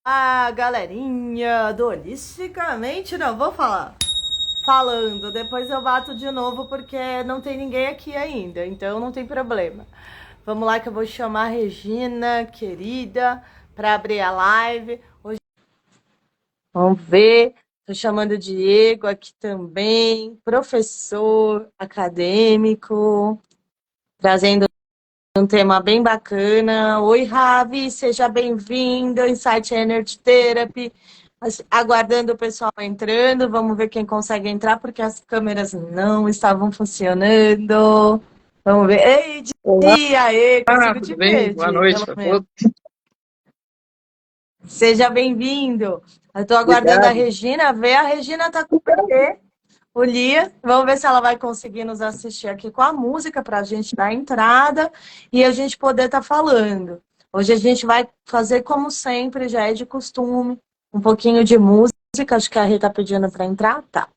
Galerinha do Holisticamente, não vou falar. Falando, depois eu bato de novo porque não tem ninguém aqui ainda, então não tem problema. Vamos lá que eu vou chamar a Regina, querida, para abrir a live. Hoje... Vamos ver. Estou chamando o Diego aqui também, professor acadêmico, trazendo um tema bem bacana. Oi, Ravi, seja bem-vindo ao Insight Energy Therapy. Aguardando o pessoal entrando, vamos ver quem consegue entrar, porque as câmeras não estavam funcionando. Vamos ver. Ei, Olá, Di, aê, consigo te tudo bem? ver, Boa Di, noite pelo para menos. todos. Seja bem-vindo. Eu estou aguardando a Obrigado. Regina ver. A Regina está com o bebê, o Lia. Vamos ver se ela vai conseguir nos assistir aqui com a música para a gente dar a entrada e a gente poder estar falando. Hoje a gente vai fazer como sempre, já é de costume, um pouquinho de música. Acho que a Rê está pedindo para entrar, tá.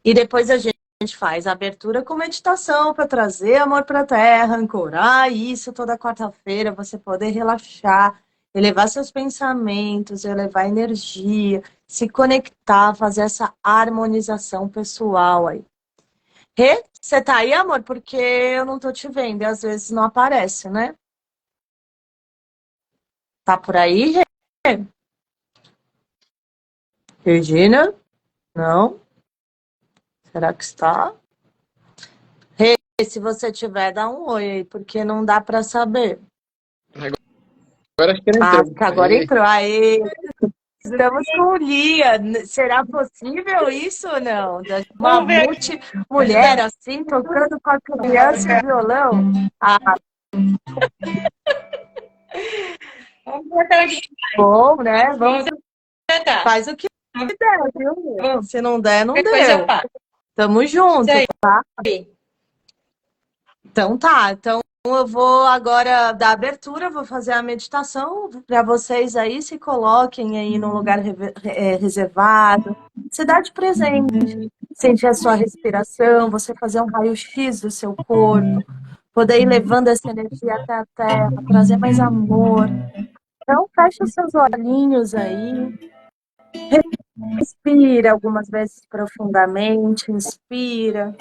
E depois a gente faz a abertura com meditação para trazer amor para a terra, ancorar isso toda quarta-feira, você poder relaxar, elevar seus pensamentos, elevar energia, se conectar, fazer essa harmonização pessoal aí. Rê, você tá aí, amor? Porque eu não tô te vendo e às vezes não aparece, né? Tá por aí, Rê? Regina? Não? Será que está? Rê, se você tiver, dá um oi aí, porque não dá para saber. Agora acho que ele Ah, entrou. agora Aí, entrou. Aê, estamos com o Lia. Será possível isso ou não? Uma vamos ver aqui. mulher assim, tocando com a criança e violão? Ah, Vamos botar aqui. bom, né? Vamos, Vamos tentar. faz o que der, viu? Vamos. Se não der, não Qualquer coisa eu deu. faço. Tamo Isso junto, aí. tá? Então tá. Então eu vou agora dar abertura, vou fazer a meditação para vocês aí, se coloquem aí num lugar reservado. Se dá de presente. Sentir a sua respiração, você fazer um raio-x do seu corpo, poder ir levando essa energia até a terra, trazer mais amor. Então, fecha os seus olhinhos aí, respira algumas vezes profundamente, inspira,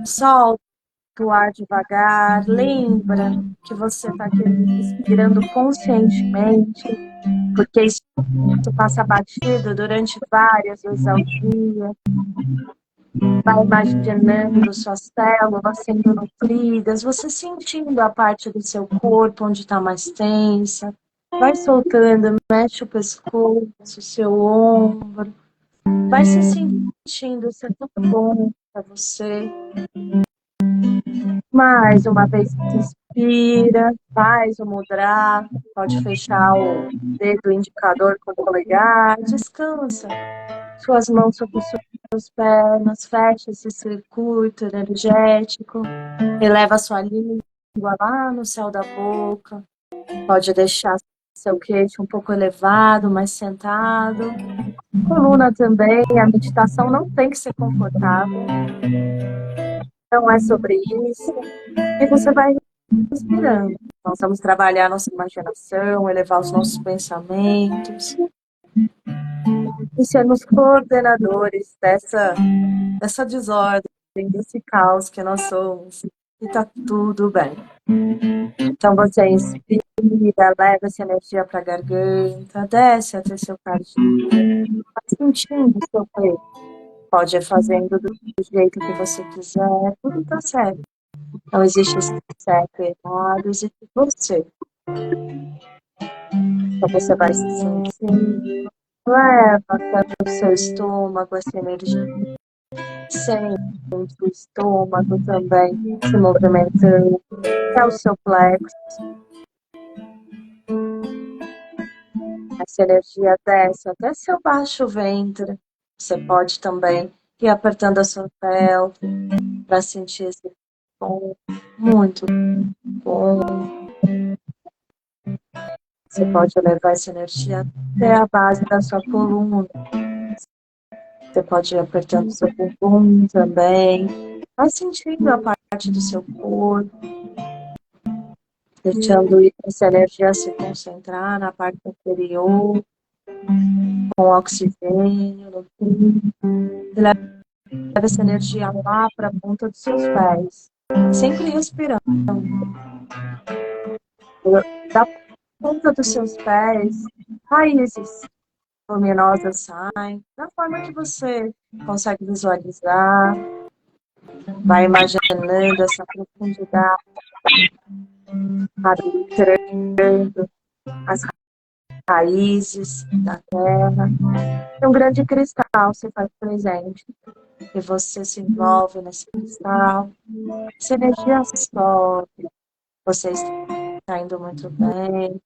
solta o ar devagar, lembra que você está respirando conscientemente, porque isso passa batido durante várias vezes ao dia. Vai imaginando suas células sendo nutridas, você sentindo a parte do seu corpo onde está mais tensa. Vai soltando, mexe o pescoço, o seu ombro. Vai se sentindo, isso é tudo bom para você. Mais uma vez, inspira, faz o mudra, pode fechar o dedo indicador com o polegar, descansa. Suas mãos sobre suas pernas, fecha esse circuito energético, eleva sua língua lá no céu da boca, pode deixar seu queixo um pouco elevado, mais sentado. Coluna também, a meditação não tem que ser confortável, não é sobre isso. E você vai respirando. Nós vamos trabalhar nossa imaginação, elevar os nossos pensamentos e sermos coordenadores dessa desordem, desse caos que nós somos. E tá tudo bem. Então você inspira, leva essa energia para a garganta, desce até seu cardíaco, vai sentindo o seu peito. Pode ir fazendo do jeito que você quiser, tudo tá certo. Não existe certo e errado, existe você. Então você vai se sentindo, leva até o seu estômago essa energia. Sente o estômago também se movimentando, até o seu plexo. Essa energia desce até seu baixo ventre. Você pode também ir apertando a sua pelve para sentir esse bom, muito bom. Você pode levar essa energia até a base da sua coluna. Você pode ir apertando o seu bumbum também. Vai sentindo a parte do seu corpo. Deixando essa energia se concentrar na parte inferior. com oxigênio no corpo. E leva essa energia lá para a ponta dos seus pés. Sempre respirando. Da ponta dos seus pés, raízes luminosas saem, da forma que você consegue visualizar. Vai imaginando essa profundidade, adentrando as raízes da terra. Um grande cristal se faz presente. E você se envolve nesse cristal. Essa energia sobe. Você está indo muito bem.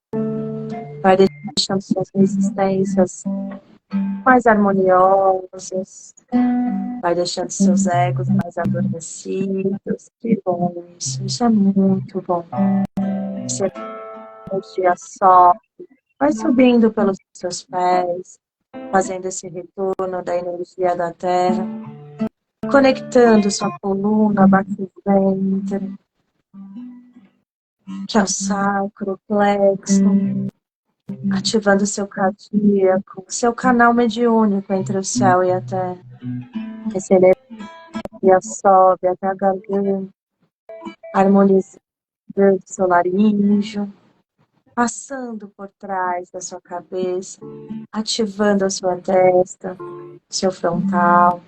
Vai deixando suas resistências mais harmoniosas. Vai deixando seus egos mais adormecidos. Que bom isso. Isso é muito bom. Essa energia sobe. Vai subindo pelos seus pés, fazendo esse retorno da energia da terra, conectando sua coluna, baixo ventre, que é o sacro, plexo, ativando seu cardíaco, seu canal mediúnico entre o céu e a terra. Essa energia sobe até a garganta, harmonizando seu laríngeo, passando por trás da sua cabeça, ativando a sua testa, seu frontal.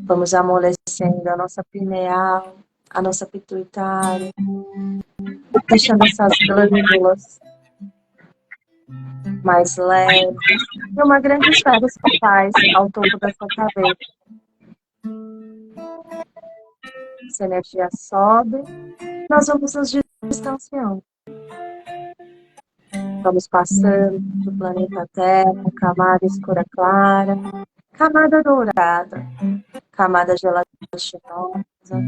Vamos amolecendo a nossa pineal, a nossa pituitária, deixando essas glândulas mais leves e uma grande esfera espacial ao topo da sua cabeça. Essa energia sobe, nós vamos nos distanciando. Vamos passando do planeta Terra, camada escura clara, camada dourada, camada gelatinosa,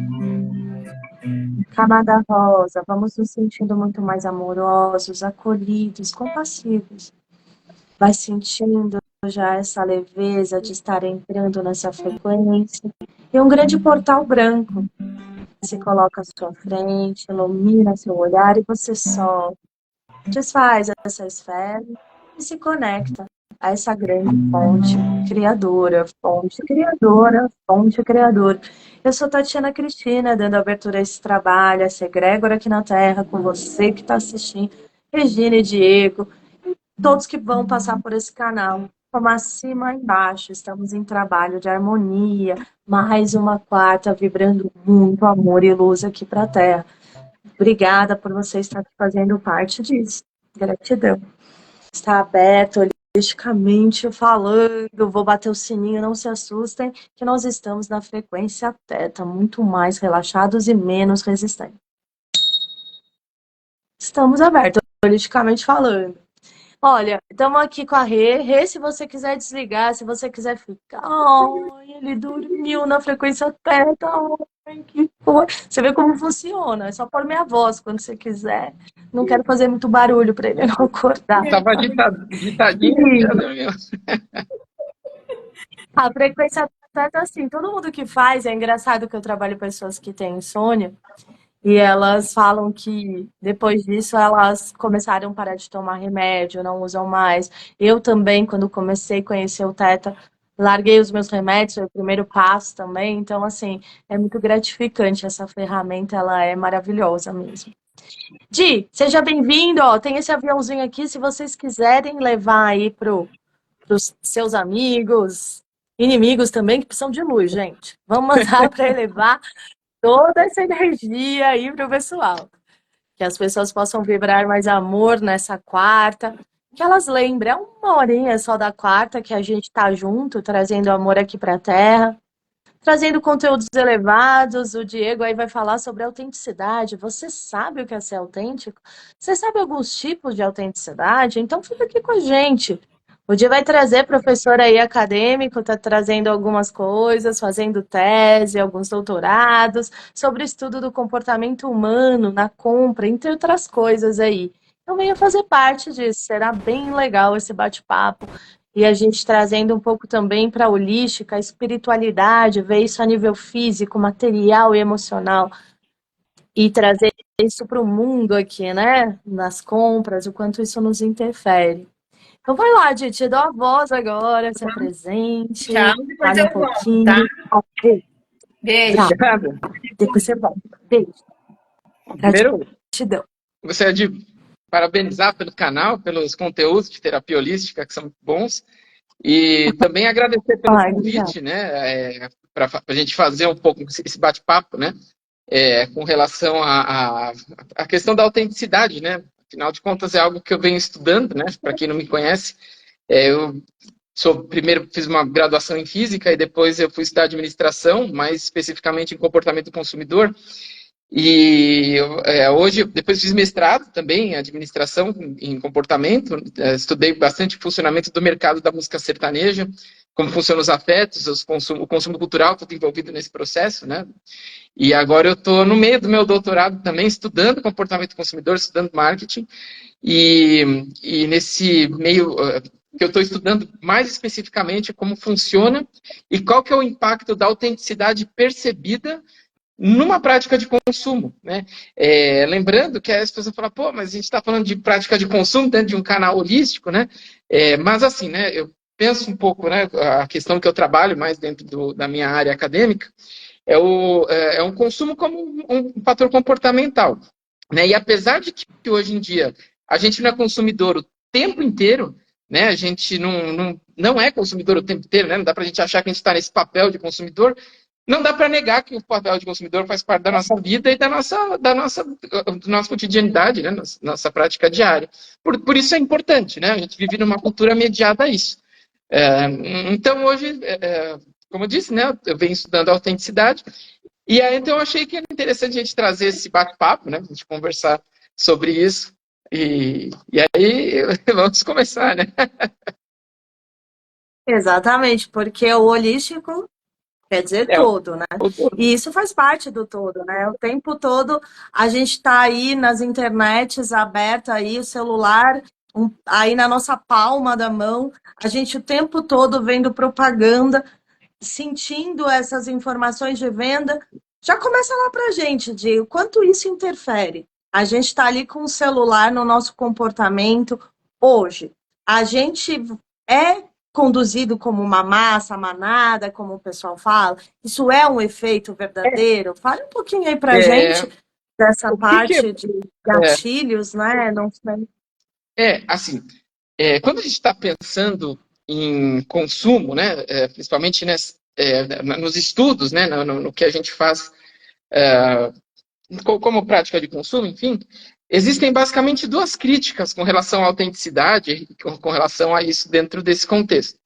camada rosa. Vamos nos sentindo muito mais amorosos, acolhidos, compassivos. Vai sentindo já essa leveza de estar entrando nessa frequência. E um grande portal branco se coloca à sua frente, ilumina seu olhar e você sobe. Desfaz essa esfera e se conecta a essa grande fonte criadora, fonte criadora, fonte criadora. Eu sou Tatiana Cristina, dando abertura a esse trabalho, essa egrégora aqui na Terra, com você que está assistindo, Regina e Diego, e todos que vão passar por esse canal. Como acima e embaixo, estamos em trabalho de harmonia, mais uma quarta, vibrando muito amor e luz aqui para a Terra. Obrigada por você estar fazendo parte disso. Gratidão. Está aberto, holisticamente falando. Vou bater o sininho, não se assustem, que nós estamos na frequência teta, muito mais relaxados e menos resistentes. Estamos abertos, holisticamente falando. Olha, estamos aqui com a Rê. Se você quiser desligar, se você quiser ficar. Ai, ele dormiu na frequência teta. Ai, que porra. Você vê como funciona. É só pôr minha voz quando você quiser. Não quero fazer muito barulho para ele não acordar. Tava ditadinho. A frequência teta, assim, todo mundo que faz, é engraçado que eu trabalho com pessoas que têm insônia. E elas falam que depois disso elas começaram a parar de tomar remédio, não usam mais. Eu também, quando comecei a conhecer o Theta, larguei os meus remédios, foi o primeiro passo também. Então, assim, é muito gratificante essa ferramenta, ela é maravilhosa mesmo. Di, seja bem-vindo, ó, tem esse aviãozinho aqui, se vocês quiserem levar aí para os seus amigos, inimigos também, que precisam de luz, gente. Vamos mandar para elevar toda essa energia aí para o pessoal. Que as pessoas possam vibrar mais amor nessa quarta. Que elas lembrem, é uma horinha só da quarta que a gente está junto, trazendo amor aqui para a Terra, trazendo conteúdos elevados. O Diego aí vai falar sobre autenticidade. Você sabe o que é ser autêntico? Você sabe alguns tipos de autenticidade? Então fica aqui com a gente. O Dia vai trazer professor aí acadêmico, está trazendo algumas coisas, fazendo tese, alguns doutorados, sobre o estudo do comportamento humano na compra, entre outras coisas aí. Então venha fazer parte disso, será bem legal esse bate-papo. E a gente trazendo um pouco também para a holística, a espiritualidade, ver isso a nível físico, material e emocional. E trazer isso para o mundo aqui, né? Nas compras, o quanto isso nos interfere. Então vai lá, Di, te dou a voz agora, se apresente, Tchau, depois fale um eu volto, tá? pouquinho. Ok, Beijo. já, Obrigado. depois você volta. Beijo, Primeiro, gratidão. gostaria de parabenizar pelo canal, pelos conteúdos de terapia holística, que são bons, e também agradecer pelo Ai, obrigada. convite, né, para a gente fazer um pouco esse bate-papo, né, com relação à questão da autenticidade, né, afinal de contas é algo que eu venho estudando, né, para quem não me conhece, eu primeiro fiz uma graduação em física e depois eu fui estudar administração, mais especificamente em comportamento do consumidor. E hoje, depois fiz mestrado também em administração, em comportamento, estudei bastante o funcionamento do mercado da música sertaneja, como funcionam os afetos, o consumo cultural, tudo envolvido nesse processo, né? E agora eu estou no meio do meu doutorado também, estudando comportamento do consumidor, estudando marketing, e nesse meio que eu estou estudando mais especificamente como funciona e qual que é o impacto da autenticidade percebida numa prática de consumo, né? Lembrando que as pessoas falam, pô, mas a gente está falando de prática de consumo dentro de um canal holístico, né? Mas assim, né? Eu penso um pouco, né? A questão que eu trabalho mais dentro da minha área acadêmica é um consumo como um fator comportamental, né? E apesar de que hoje em dia a gente não é consumidor o tempo inteiro, né? A gente não é consumidor o tempo inteiro, né? Não dá para a gente achar que a gente está nesse papel de consumidor. Não dá para negar que o papel de consumidor faz parte da nossa vida e da nossa cotidianidade, né? Nossa prática diária. Por isso é importante, né? A gente vive numa cultura mediada a isso. Então, hoje, como eu disse, né? Eu venho estudando a autenticidade e aí, então, eu achei que era interessante a gente trazer esse bate-papo, né? A gente conversar sobre isso. E aí, vamos começar, né? Exatamente, porque o holístico quer dizer É, todo, né? E isso faz parte do todo, né? O tempo todo a gente está aí nas internets aberta aí, o celular aí na nossa palma da mão, a gente o tempo todo vendo propaganda, sentindo essas informações de venda. Já começa lá para a gente, de o quanto isso interfere. A gente está ali com o celular no nosso comportamento hoje. A gente é conduzido como uma massa, manada, como o pessoal fala. Isso é um efeito verdadeiro? Fale um pouquinho aí para a gente dessa o que parte de gatilhos, né? Não sei. assim, quando a gente está pensando em consumo, né, principalmente nos estudos, né, no que a gente faz como prática de consumo, enfim, existem basicamente duas críticas com relação à autenticidade e com relação a isso dentro desse contexto.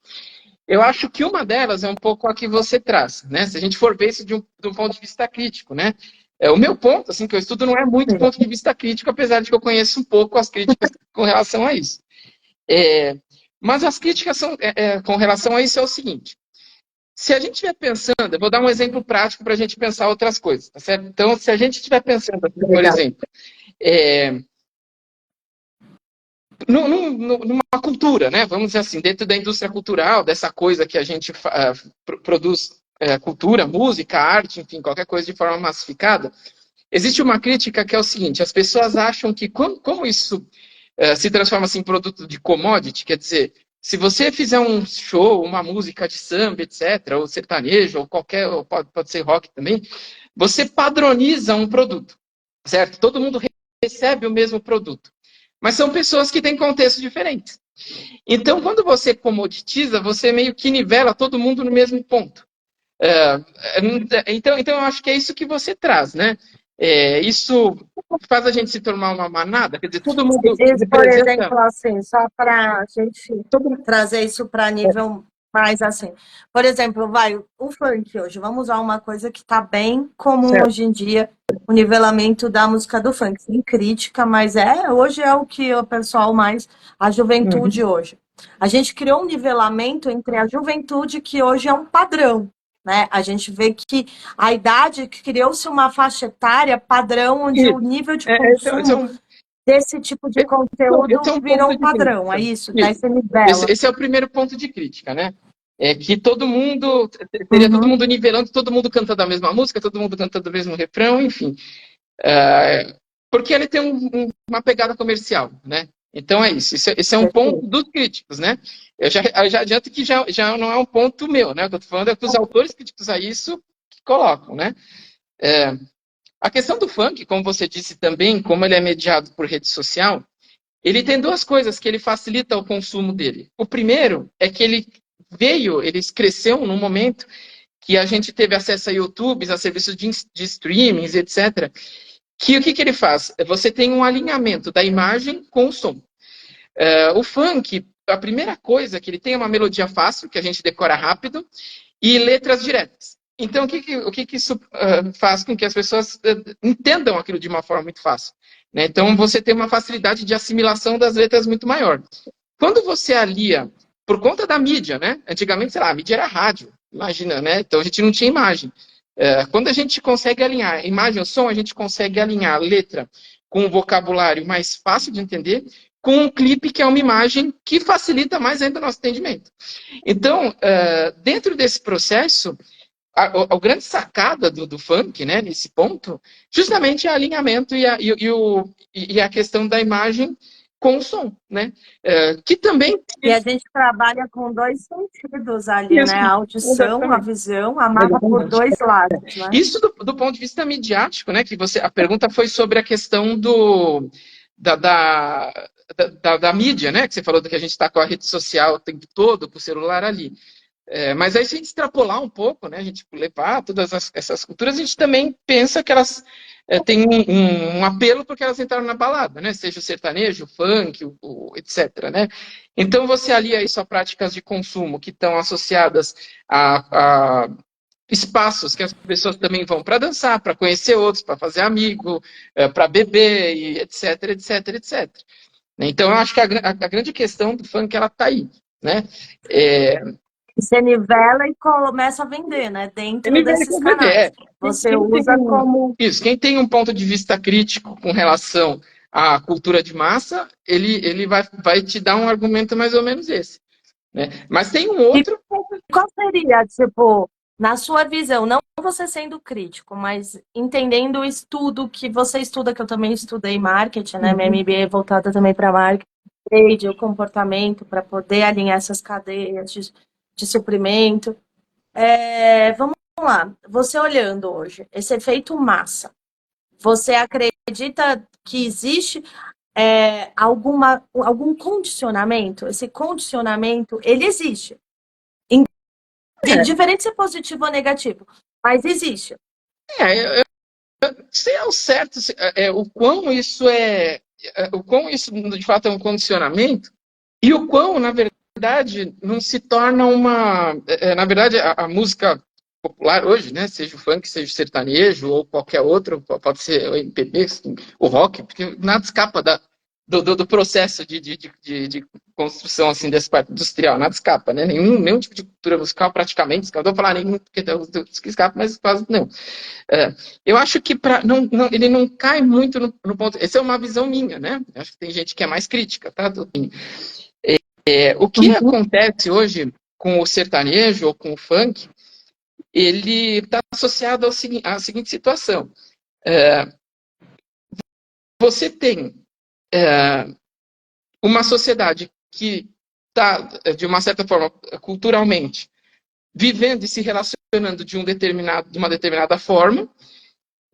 Eu acho que uma delas é um pouco a que você traz, né? Se a gente for ver isso de um ponto de vista crítico, né? O meu ponto, assim, que eu estudo não é muito ponto de vista crítico, apesar de que eu conheço um pouco as críticas com relação a isso. Mas as críticas com relação a isso é o seguinte: se a gente estiver pensando, eu vou dar um exemplo prático para a gente pensar outras coisas, tá certo? Então, se a gente estiver pensando, por exemplo, numa cultura, né? Vamos dizer assim, dentro da indústria cultural, dessa coisa que a gente produz cultura, música, arte, enfim, qualquer coisa de forma massificada, existe uma crítica que é o seguinte: as pessoas acham que como isso se transforma assim, em produto de commodity, quer dizer, se você fizer um show, uma música de samba, etc., ou sertanejo, ou qualquer, ou pode ser rock também, você padroniza um produto, certo? Todo mundo recebe o mesmo produto. Mas são pessoas que têm contextos diferentes. Então, quando você comoditiza, você meio que nivela todo mundo no mesmo ponto. Então, eu acho que é isso que você traz, né? Isso faz a gente se tornar uma manada, quer dizer, todo mundo Por representa. exemplo, assim, só para a gente trazer isso para nível mais assim. Por exemplo, vai, o funk hoje, vamos usar uma coisa que está bem comum Certo. hoje em dia, o nivelamento da música do funk. Sem crítica, mas hoje é o que o pessoal mais, a juventude hoje. A gente criou um nivelamento entre a juventude, que hoje é um padrão, né? A gente vê que a idade, criou-se uma faixa etária padrão, onde o nível de consumo desse tipo de Esse é conteúdo um virou ponto um de padrão, é crítica. isso? Daí você nivela. Esse é o primeiro ponto de crítica, né? É que todo mundo teria todo mundo nivelando, todo mundo cantando a mesma música, todo mundo cantando o mesmo refrão, enfim. Porque ele tem uma pegada comercial, né? Então é isso. Esse é um ponto dos críticos, né? Eu já adianto que já não é um ponto meu, né? O que eu estou falando é que os autores críticos a isso que colocam, né? A questão do funk, como você disse também, como ele é mediado por rede social, ele tem duas coisas que ele facilita o consumo dele. O primeiro é que ele cresceu num momento que a gente teve acesso a YouTube, a serviços de streamings, etc. Que o que ele faz? Você tem um alinhamento da imagem com o som. O funk, a primeira coisa que ele tem é uma melodia fácil, que a gente decora rápido, e letras diretas. Então, o que isso faz com que as pessoas entendam aquilo de uma forma muito fácil? Né? Então, você tem uma facilidade de assimilação das letras muito maior. Quando você alia, por conta da mídia, né? Antigamente, sei lá, a mídia era rádio, imagina, né? Então, a gente não tinha imagem. Quando a gente consegue alinhar imagem ao som, a gente consegue alinhar a letra com um vocabulário mais fácil de entender, com um clipe que é uma imagem que facilita mais ainda o nosso entendimento. Então, dentro desse processo, a grande sacada do funk, né, nesse ponto, justamente é o alinhamento e a questão da imagem com o som, né? Que também... E a gente trabalha com dois sentidos ali, né? A audição, a visão, amarra por dois lados, né? Isso do ponto de vista midiático, né? Que a pergunta foi sobre a questão da mídia, né? Que você falou que a gente está com a rede social o tempo todo, com o celular ali. Mas aí, se a gente extrapolar um pouco, né, a gente levar todas essas culturas, a gente também pensa que elas têm um apelo porque elas entraram na balada, né? Seja o sertanejo, o funk, etc. Né? Então, você alia isso a práticas de consumo que estão associadas a espaços que as pessoas também vão para dançar, para conhecer outros, para fazer amigo, para beber, e etc, etc, etc. Então, eu acho que a grande questão do funk, ela está aí, né? Você nivela e começa a vender, né? Dentro desses canais. Você usa como... Isso, quem tem um ponto de vista crítico com relação à cultura de massa, ele vai te dar um argumento mais ou menos esse. Né? Mas tem um outro... Qual seria, tipo, na sua visão, não você sendo crítico, mas entendendo o estudo que você estuda, que eu também estudei marketing, né? Minha MBA é voltada também para marketing, trade, o comportamento, para poder alinhar essas cadeias de suprimento. Vamos lá, você olhando hoje, esse efeito massa, você acredita que existe algum condicionamento? Esse condicionamento, ele existe. Diferente de ser positivo ou negativo, mas existe. Sei ao certo o quão isso de fato é um condicionamento e o quão, na verdade, não se torna uma... Na verdade, a música popular hoje, né, seja o funk, seja o sertanejo ou qualquer outro, pode ser o MPB, o rock, porque nada escapa do processo de construção assim, dessa parte industrial, nada escapa, né? Nenhum tipo de cultura musical praticamente, não vou falar nenhum porque tem os que escapam, mas quase não. Eu acho que ele não cai muito no ponto. Essa é uma visão minha, né? Acho que tem gente que é mais crítica, tá? O que acontece hoje com o sertanejo ou com o funk, ele está associado à seguinte situação. Você tem uma sociedade que está, de uma certa forma, culturalmente, vivendo e se relacionando de uma determinada forma,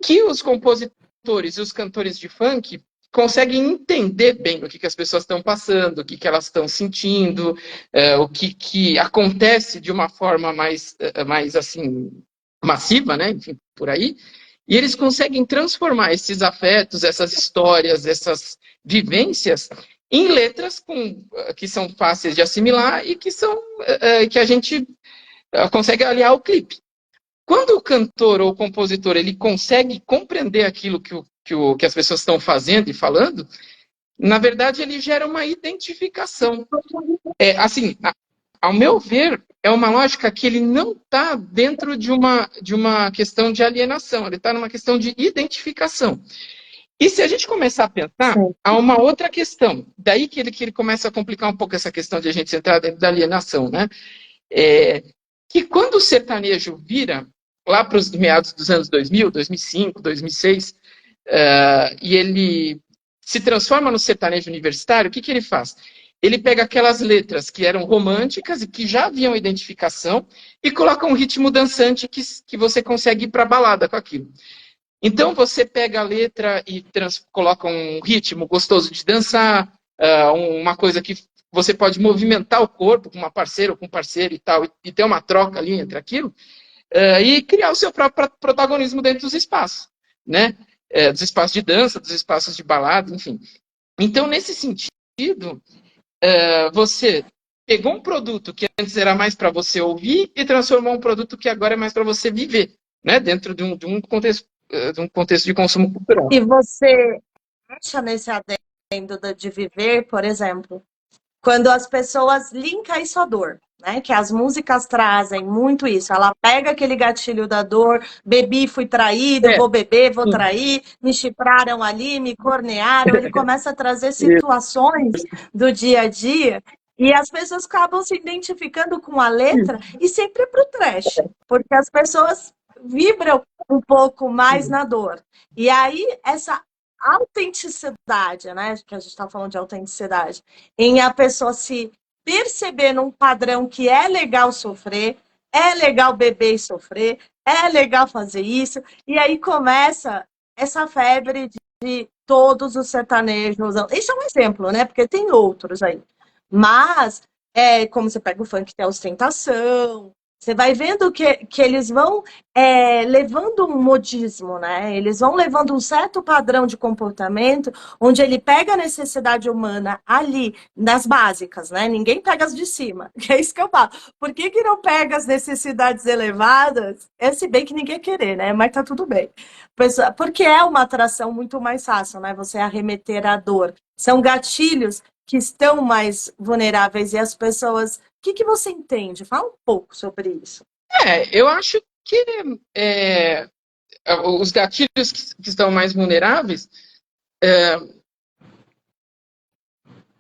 que os compositores e os cantores de funk conseguem entender bem o que as pessoas estão passando, o que elas estão sentindo, o que acontece de uma forma mais assim, massiva, né? Enfim, por aí. E eles conseguem transformar esses afetos, essas histórias, essas vivências em letras que são fáceis de assimilar e que a gente consegue aliar ao clipe. Quando o cantor ou o compositor ele consegue compreender aquilo que as pessoas estão fazendo e falando, na verdade ele gera uma identificação. Assim, ao meu ver, é uma lógica que ele não está dentro de uma questão de alienação, ele está numa questão de identificação. E se a gente começar a pensar, há uma outra questão, daí que ele começa a complicar um pouco essa questão de a gente entrar dentro da alienação, né? Que quando o sertanejo vira lá para os meados dos anos 2000, 2005, 2006, e ele se transforma no sertanejo universitário, o que, que ele faz? Ele pega aquelas letras que eram românticas e que já haviam identificação e coloca um ritmo dançante que você consegue ir para a balada com aquilo. Então você pega a letra e coloca um ritmo gostoso de dançar, uma coisa que você pode movimentar o corpo com uma parceira ou com um parceiro e tal, e ter uma troca ali entre aquilo, e criar o seu próprio protagonismo dentro dos espaços, né? Dos espaços de dança, dos espaços de balada, enfim. Então, nesse sentido, você pegou um produto que antes era mais para você ouvir e transformou um produto que agora é mais para você viver, né? Dentro de um contexto de consumo cultural. E você acha nesse adendo de viver, por exemplo, quando as pessoas linkam isso à dor, né? Que as músicas trazem muito isso. Ela pega aquele gatilho da dor, bebi, fui traído, vou beber, vou trair, me chipraram ali, me cornearam. Ele começa a trazer situações do dia a dia e as pessoas acabam se identificando com a letra e sempre para o trash, porque as pessoas vibram um pouco mais na dor. E aí, essa autenticidade, né? Que a gente está falando de autenticidade, em a pessoa se perceber num padrão que é legal sofrer, é legal beber e sofrer, é legal fazer isso, e aí começa essa febre de todos os sertanejos. Isso é um exemplo, né? Porque tem outros aí. Mas, como você pega o funk, tem a ostentação, você vai vendo que eles vão levando um modismo, né? Eles vão levando um certo padrão de comportamento, onde ele pega a necessidade humana ali, nas básicas, né? Ninguém pega as de cima, que é isso que eu falo. Por que não pega as necessidades elevadas? Se bem que ninguém querer, né? Mas tá tudo bem. Porque é uma atração muito mais fácil, né? Você arremeter a dor. São gatilhos que estão mais vulneráveis e as pessoas... O que você entende? Fala um pouco sobre isso. Eu acho que os gatilhos que estão mais vulneráveis...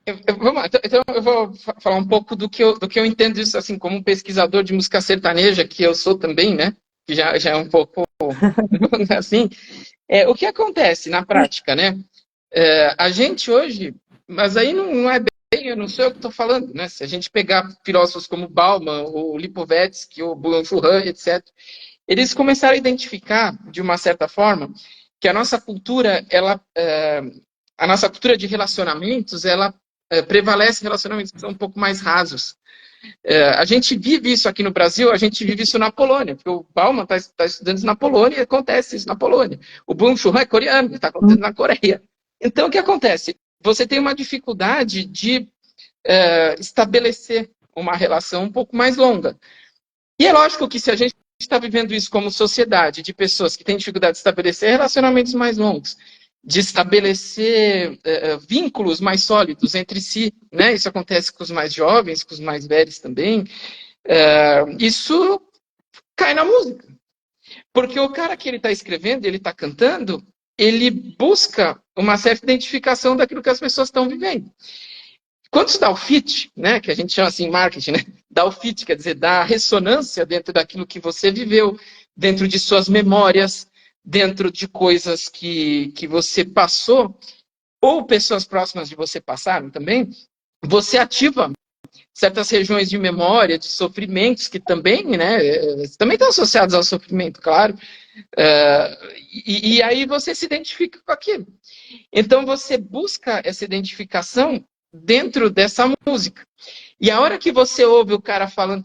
Então eu vou falar um pouco do que eu entendo isso, assim, como um pesquisador de música sertaneja, que eu sou também, né? Que já é um pouco assim. O que acontece na prática, né? A gente hoje... Mas aí não é bem, eu não sou eu que estou falando, né? Se a gente pegar filósofos como Bauman, o Lipovetsky, o Byung-Chul Han, etc., eles começaram a identificar, de uma certa forma, que a nossa cultura, a nossa cultura de relacionamentos, ela prevalece relacionamentos que são um pouco mais rasos. A gente vive isso aqui no Brasil, a gente vive isso na Polônia, porque o Bauman está estudando isso na Polônia e acontece isso na Polônia. O Byung-Chul Han é coreano, está acontecendo na Coreia. Então, o que acontece? Você tem uma dificuldade de estabelecer uma relação um pouco mais longa. E é lógico que se a gente está vivendo isso como sociedade, de pessoas que têm dificuldade de estabelecer relacionamentos mais longos, de estabelecer vínculos mais sólidos entre si, né? Isso acontece com os mais jovens, com os mais velhos também, isso cai na música. Porque o cara que ele está escrevendo, ele está cantando, ele busca uma certa identificação daquilo que as pessoas estão vivendo. Quando isso dá o fit, né, que a gente chama assim em marketing, né, dá o fit, quer dizer, dá a ressonância dentro daquilo que você viveu, dentro de suas memórias, dentro de coisas que você passou, ou pessoas próximas de você passaram também, você ativa certas regiões de memória, de sofrimentos que também, né, também estão associados ao sofrimento, claro, e aí você se identifica com aquilo. Então você busca essa identificação dentro dessa música. E a hora que você ouve o cara falando,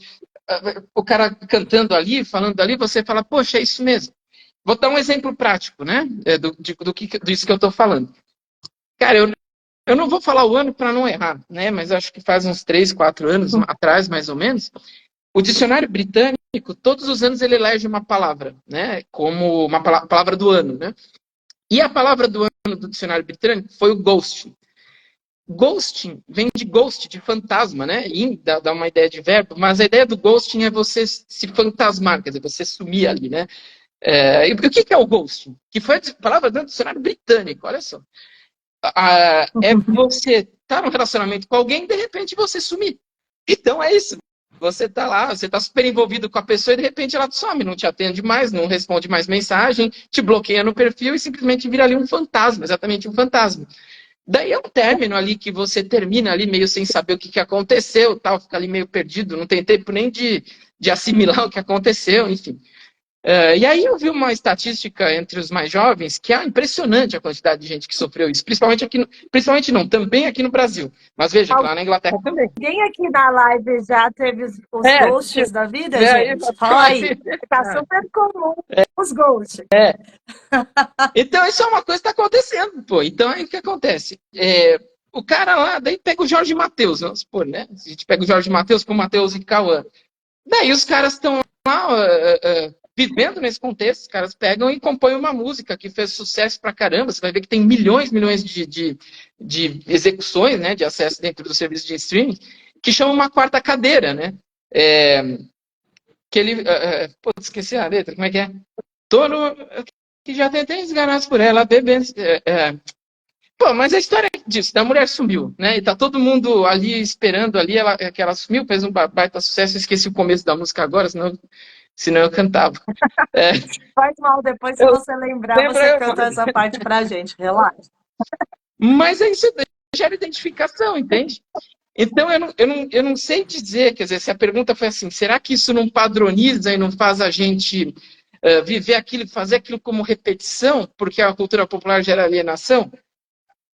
o cara cantando ali, falando ali, você fala, poxa, é isso mesmo. Vou dar um exemplo prático, né, disso que eu estou falando. Cara, eu não vou falar o ano para não errar, né? Mas acho que faz uns 3, 4 anos atrás, mais ou menos, o dicionário britânico, todos os anos ele elege uma palavra, né? Como uma palavra do ano, né? E a palavra do ano do dicionário britânico foi o ghosting. Ghosting vem de ghost, de fantasma, né? E dá uma ideia de verbo, mas a ideia do ghosting é você se fantasmar, quer dizer, você sumir ali, né? E o que é o ghosting? Que foi a palavra do dicionário britânico, olha só. É você estar num relacionamento com alguém e de repente você sumir. Então é isso. Você está lá, você está super envolvido com a pessoa e de repente ela some, não te atende mais, não responde mais mensagem, te bloqueia no perfil e simplesmente vira ali um fantasma, exatamente um fantasma. Daí é um término ali que você termina ali meio sem saber o que aconteceu, tal, fica ali meio perdido, não tem tempo nem de assimilar o que aconteceu, enfim. E aí eu vi uma estatística entre os mais jovens que é impressionante a quantidade de gente que sofreu isso, principalmente aqui, principalmente não, também aqui no Brasil. Mas veja que lá na Inglaterra também. Alguém aqui na live já teve os ghosts da vida, Aí, gente? Fala aí. Tá super comum os ghosts. Então, isso é uma coisa que está acontecendo, pô. Então, aí o que acontece? O cara lá, daí pega o Jorge Mateus, vamos supor, né? A gente pega o Jorge Mateus com o Mateus e Cauã. Daí os caras estão lá vivendo nesse contexto, os caras pegam e compõem uma música que fez sucesso pra caramba. Você vai ver que tem milhões de execuções, né, de acesso dentro do serviço de streaming, que chama Uma Quarta Cadeira, né? Que ele. Putz, esqueci a letra, como é que é? Tô no, que já tentei desganar por ela, bebendo. Pô, mas a história é disso, da mulher sumiu, né? E tá todo mundo ali esperando ali, que ela sumiu, fez um baita sucesso, esqueci o começo da música agora, senão eu cantava. Faz mal depois, se você lembrar, você canta essa parte pra gente, relaxa. Mas é isso, gera identificação, entende? Então, eu não sei dizer, quer dizer, se a pergunta foi assim, será que isso não padroniza e não faz a gente viver aquilo, fazer aquilo como repetição, porque a cultura popular gera alienação?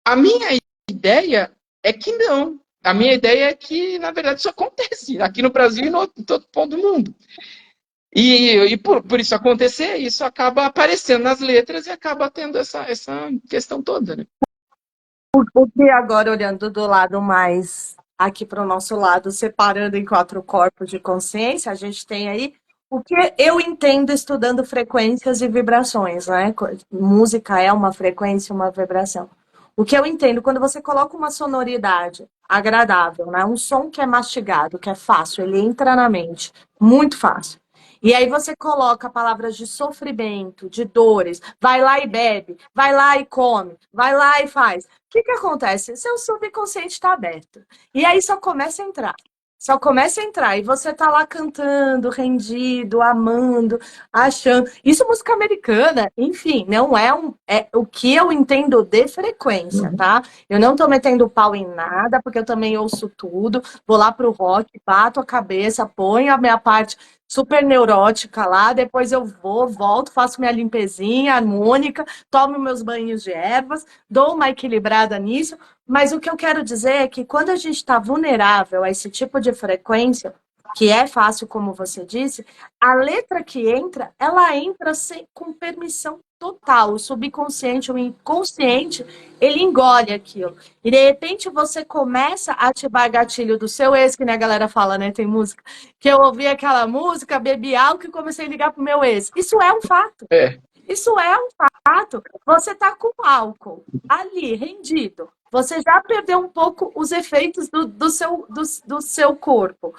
A minha ideia é que não. A minha ideia é que, na verdade, isso acontece aqui no Brasil e em todo ponto do mundo. E por isso acontecer, isso acaba aparecendo nas letras e acaba tendo essa questão toda, né? O que agora, olhando do lado mais aqui para o nosso lado, separando em 4 corpos de consciência, a gente tem aí o que eu entendo estudando frequências e vibrações, né? Música é uma frequência, uma vibração. O que eu entendo, quando você coloca uma sonoridade agradável, né? Um som que é mastigado, que é fácil, ele entra na mente, muito fácil. E aí você coloca palavras de sofrimento, de dores, vai lá e bebe, vai lá e come, vai lá e faz. O que acontece? Seu subconsciente está aberto. E aí só começa a entrar. Só começa a entrar. E você tá lá cantando, rendido, amando, achando. Isso é música americana, enfim, não é é o que eu entendo de frequência, tá? Eu não tô metendo pau em nada, porque eu também ouço tudo. Vou lá pro rock, bato a cabeça, ponho a minha parte super neurótica lá, depois eu volto, faço minha limpezinha harmônica, tomo meus banhos de ervas, dou uma equilibrada nisso, mas o que eu quero dizer é que quando a gente está vulnerável a esse tipo de frequência, que é fácil, como você disse, a letra que entra, ela entra com permissão total. O subconsciente, o inconsciente, ele engole aquilo. E de repente você começa a ativar gatilho do seu ex, que nem a galera fala, né? Tem música. Que eu ouvi aquela música, bebi álcool e comecei a ligar pro meu ex. Isso é um fato. Isso é um fato. Você tá com álcool ali, rendido. Você já perdeu um pouco os efeitos do seu corpo.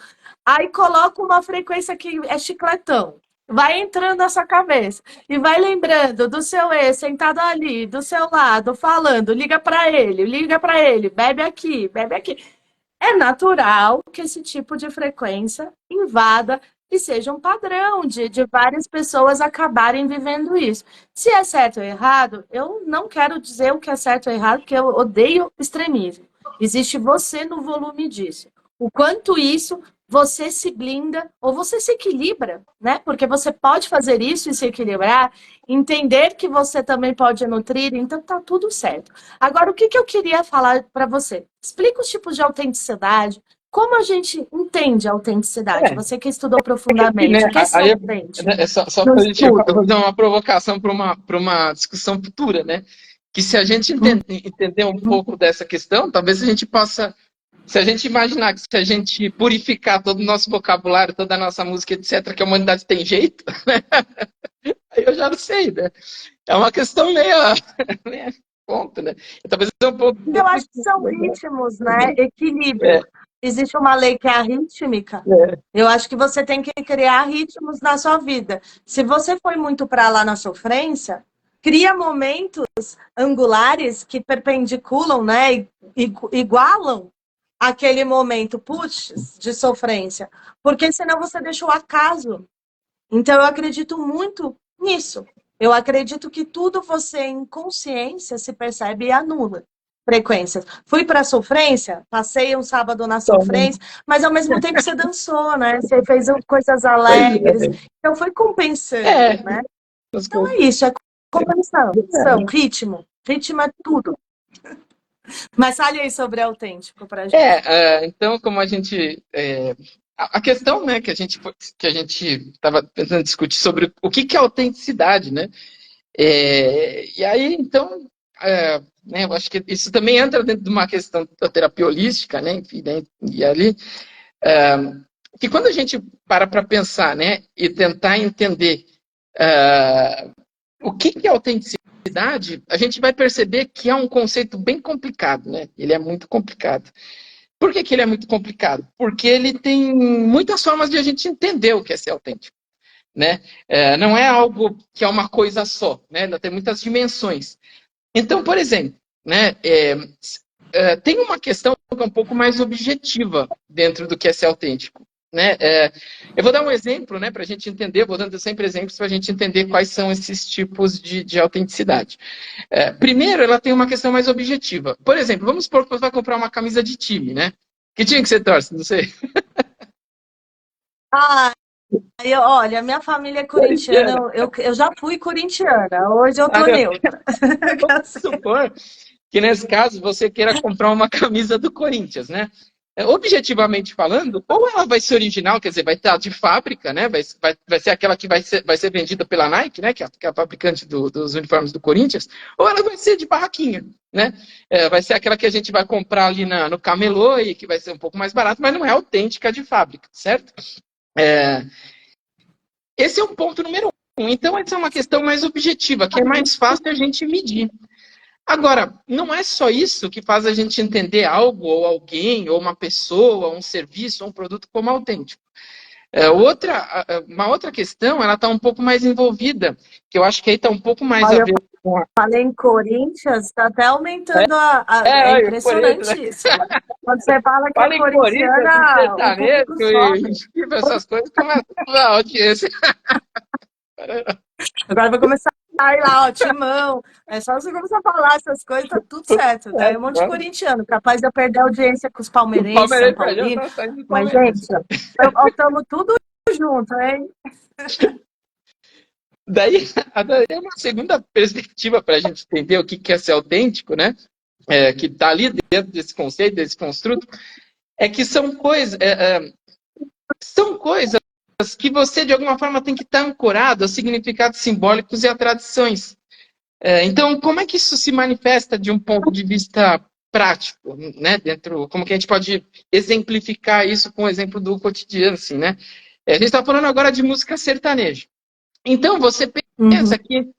Aí coloca uma frequência que é chicletão. Vai entrando na sua cabeça e vai lembrando do seu ex sentado ali, do seu lado, falando, liga para ele, bebe aqui, bebe aqui. É natural que esse tipo de frequência invada e seja um padrão de várias pessoas acabarem vivendo isso. Se é certo ou errado, eu não quero dizer o que é certo ou errado, porque eu odeio extremismo. Existe você no volume disso. O quanto isso você se blinda ou você se equilibra, né? Porque você pode fazer isso e se equilibrar, entender que você também pode nutrir, então tá tudo certo. Agora, o que eu queria falar para você? Explica os tipos de autenticidade, como a gente entende a autenticidade? Você que estudou profundamente, o que é ser autêntico? Só para a gente fazer uma provocação para uma discussão futura, né? Que se a gente entender um pouco dessa questão, talvez a gente possa. Se a gente imaginar que se a gente purificar todo o nosso vocabulário, toda a nossa música, etc., que a humanidade tem jeito, né? Eu já não sei, né? É uma questão meio ponto, né? Talvez um pouco. Eu acho que são ritmos, né? Equilíbrio. Existe uma lei que é a rítmica. Eu acho que você tem que criar ritmos na sua vida. Se você foi muito para lá na sofrência, cria momentos angulares que perpendiculam, né? Igualam aquele momento, putz, de sofrência. Porque senão você deixa o acaso. Então eu acredito muito nisso. Eu acredito que tudo você em consciência se percebe e anula. frequências. Fui para a sofrência, passei um sábado na sofrência, mas ao mesmo tempo você dançou, né? Você fez coisas alegres, então foi compensando, né? Então é isso, é compensação, ritmo. Ritmo é tudo. Mas fale aí sobre autêntico pra gente. Então, como a gente... a questão, né, que a gente estava tentando discutir sobre o que é autenticidade, né? E aí, então, né, eu acho que isso também entra dentro de uma questão da terapia holística, né? Enfim, né, e ali, que quando a gente para pensar, né, e tentar entender o que é autenticidade, a gente vai perceber que é um conceito bem complicado, né? Ele é muito complicado. Por que ele é muito complicado? Porque ele tem muitas formas de a gente entender o que é ser autêntico, né? Não é algo que é uma coisa só, né? Ela tem muitas dimensões. Então, por exemplo, né, tem uma questão que é um pouco mais objetiva dentro do que é ser autêntico, né? Eu vou dar um exemplo, né, para a gente entender, vou dando sempre exemplos para a gente entender quais são esses tipos de autenticidade. Primeiro, ela tem uma questão mais objetiva. Por exemplo, vamos supor que você vai comprar uma camisa de time, né? Que time que você torce? Não sei. Olha, minha família é corintiana, eu já fui corintiana, hoje eu tô neutra. Vamos supor que nesse caso você queira comprar uma camisa do Corinthians, né? Objetivamente falando, ou ela vai ser original, quer dizer, vai estar de fábrica, né? Vai ser aquela que vai ser vendida pela Nike, né? Que é a fabricante dos uniformes do Corinthians, ou ela vai ser de barraquinha, né? Vai ser aquela que a gente vai comprar ali no camelô e que vai ser um pouco mais barato, mas não é autêntica de fábrica, certo? Esse é um ponto número um. Então, essa é uma questão mais objetiva, que é mais fácil a gente medir. Agora, não é só isso que faz a gente entender algo, ou alguém, ou uma pessoa, ou um serviço, ou um produto como autêntico. Uma outra questão, ela está um pouco mais envolvida, que eu acho que aí está um pouco mais a ver com a... Falei em Corinthians, está até aumentando é impressionante isso. Quando você fala que é corintiana, o público sobe. Essas coisas começam a audiência. Agora vai começar a ir lá, ó, Timão. É só você começar a falar essas coisas, tá tudo certo. Daí um monte de corintiano, capaz de eu perder a audiência com os palmeirenses, São Paulinos. Mas, gente, estamos tudo junto, hein? Daí, é uma segunda perspectiva para a gente entender o que é ser autêntico, né? Que está ali dentro desse conceito, desse construto, é que são coisas que você, de alguma forma, tem que estar ancorado a significados simbólicos e a tradições. Então, como é que isso se manifesta de um ponto de vista prático, né? Como que a gente pode exemplificar isso com o exemplo do cotidiano, assim, né? A gente está falando agora de música sertaneja. Então, você pensa que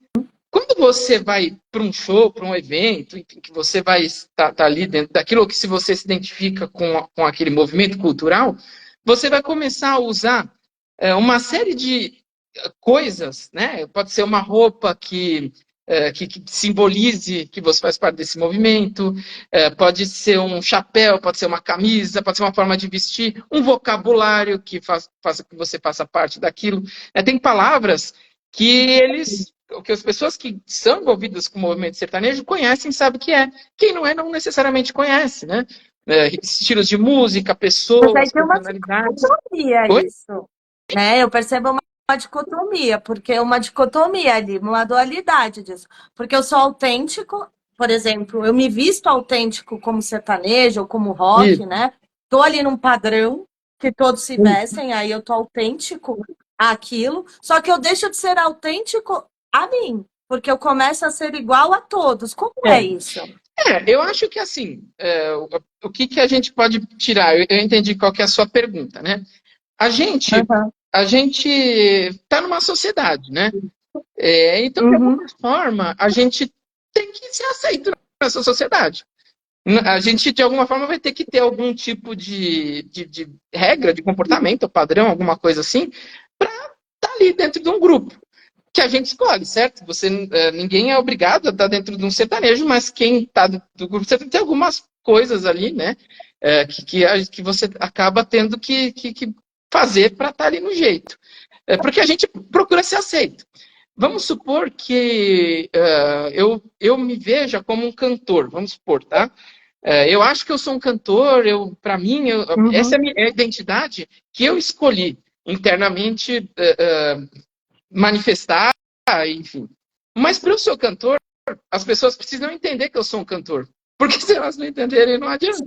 quando você vai para um show, para um evento, enfim, que você vai estar ali dentro daquilo, ou que se você se identifica com aquele movimento cultural, você vai começar a usar uma série de coisas, né? Pode ser uma roupa que simbolize que você faz parte desse movimento, pode ser um chapéu, pode ser uma camisa, pode ser uma forma de vestir, um vocabulário que faça que você faça parte daquilo. Tem palavras que as pessoas que são envolvidas com o movimento sertanejo conhecem, sabem o que é. Quem não é, não necessariamente conhece, né? Estilos de música, pessoas, mas aí tem uma dicotomia isso, né? Eu percebo uma dicotomia, porque uma dicotomia ali, uma dualidade disso. Porque eu sou autêntico, por exemplo, eu me visto autêntico como sertanejo ou como rock, né? Tô ali num padrão que todos se vestem, aí eu tô autêntico àquilo, só que eu deixo de ser autêntico a mim, porque eu começo a ser igual a todos. Como é isso? Eu acho que assim, o que a gente pode tirar? Eu entendi qual que é a sua pergunta, né? A gente está numa sociedade, né? Então, de alguma forma, a gente tem que ser aceito nessa sociedade. A gente, de alguma forma, vai ter que ter algum tipo de regra, de comportamento, padrão, alguma coisa assim, para estar ali dentro de um grupo que a gente escolhe, certo? Ninguém é obrigado a estar dentro de um sertanejo, mas quem está do grupo sertanejo tem algumas coisas ali, né? Que você acaba tendo que fazer para estar ali no jeito. Porque a gente procura ser aceito. vamos supor que eu me veja como um cantor, vamos supor, tá? Eu acho que eu sou um cantor, para mim, essa é a identidade que eu escolhi internamente manifestar, enfim. Mas para eu ser cantor, as pessoas precisam entender que eu sou um cantor. Porque se elas não entenderem, não adianta.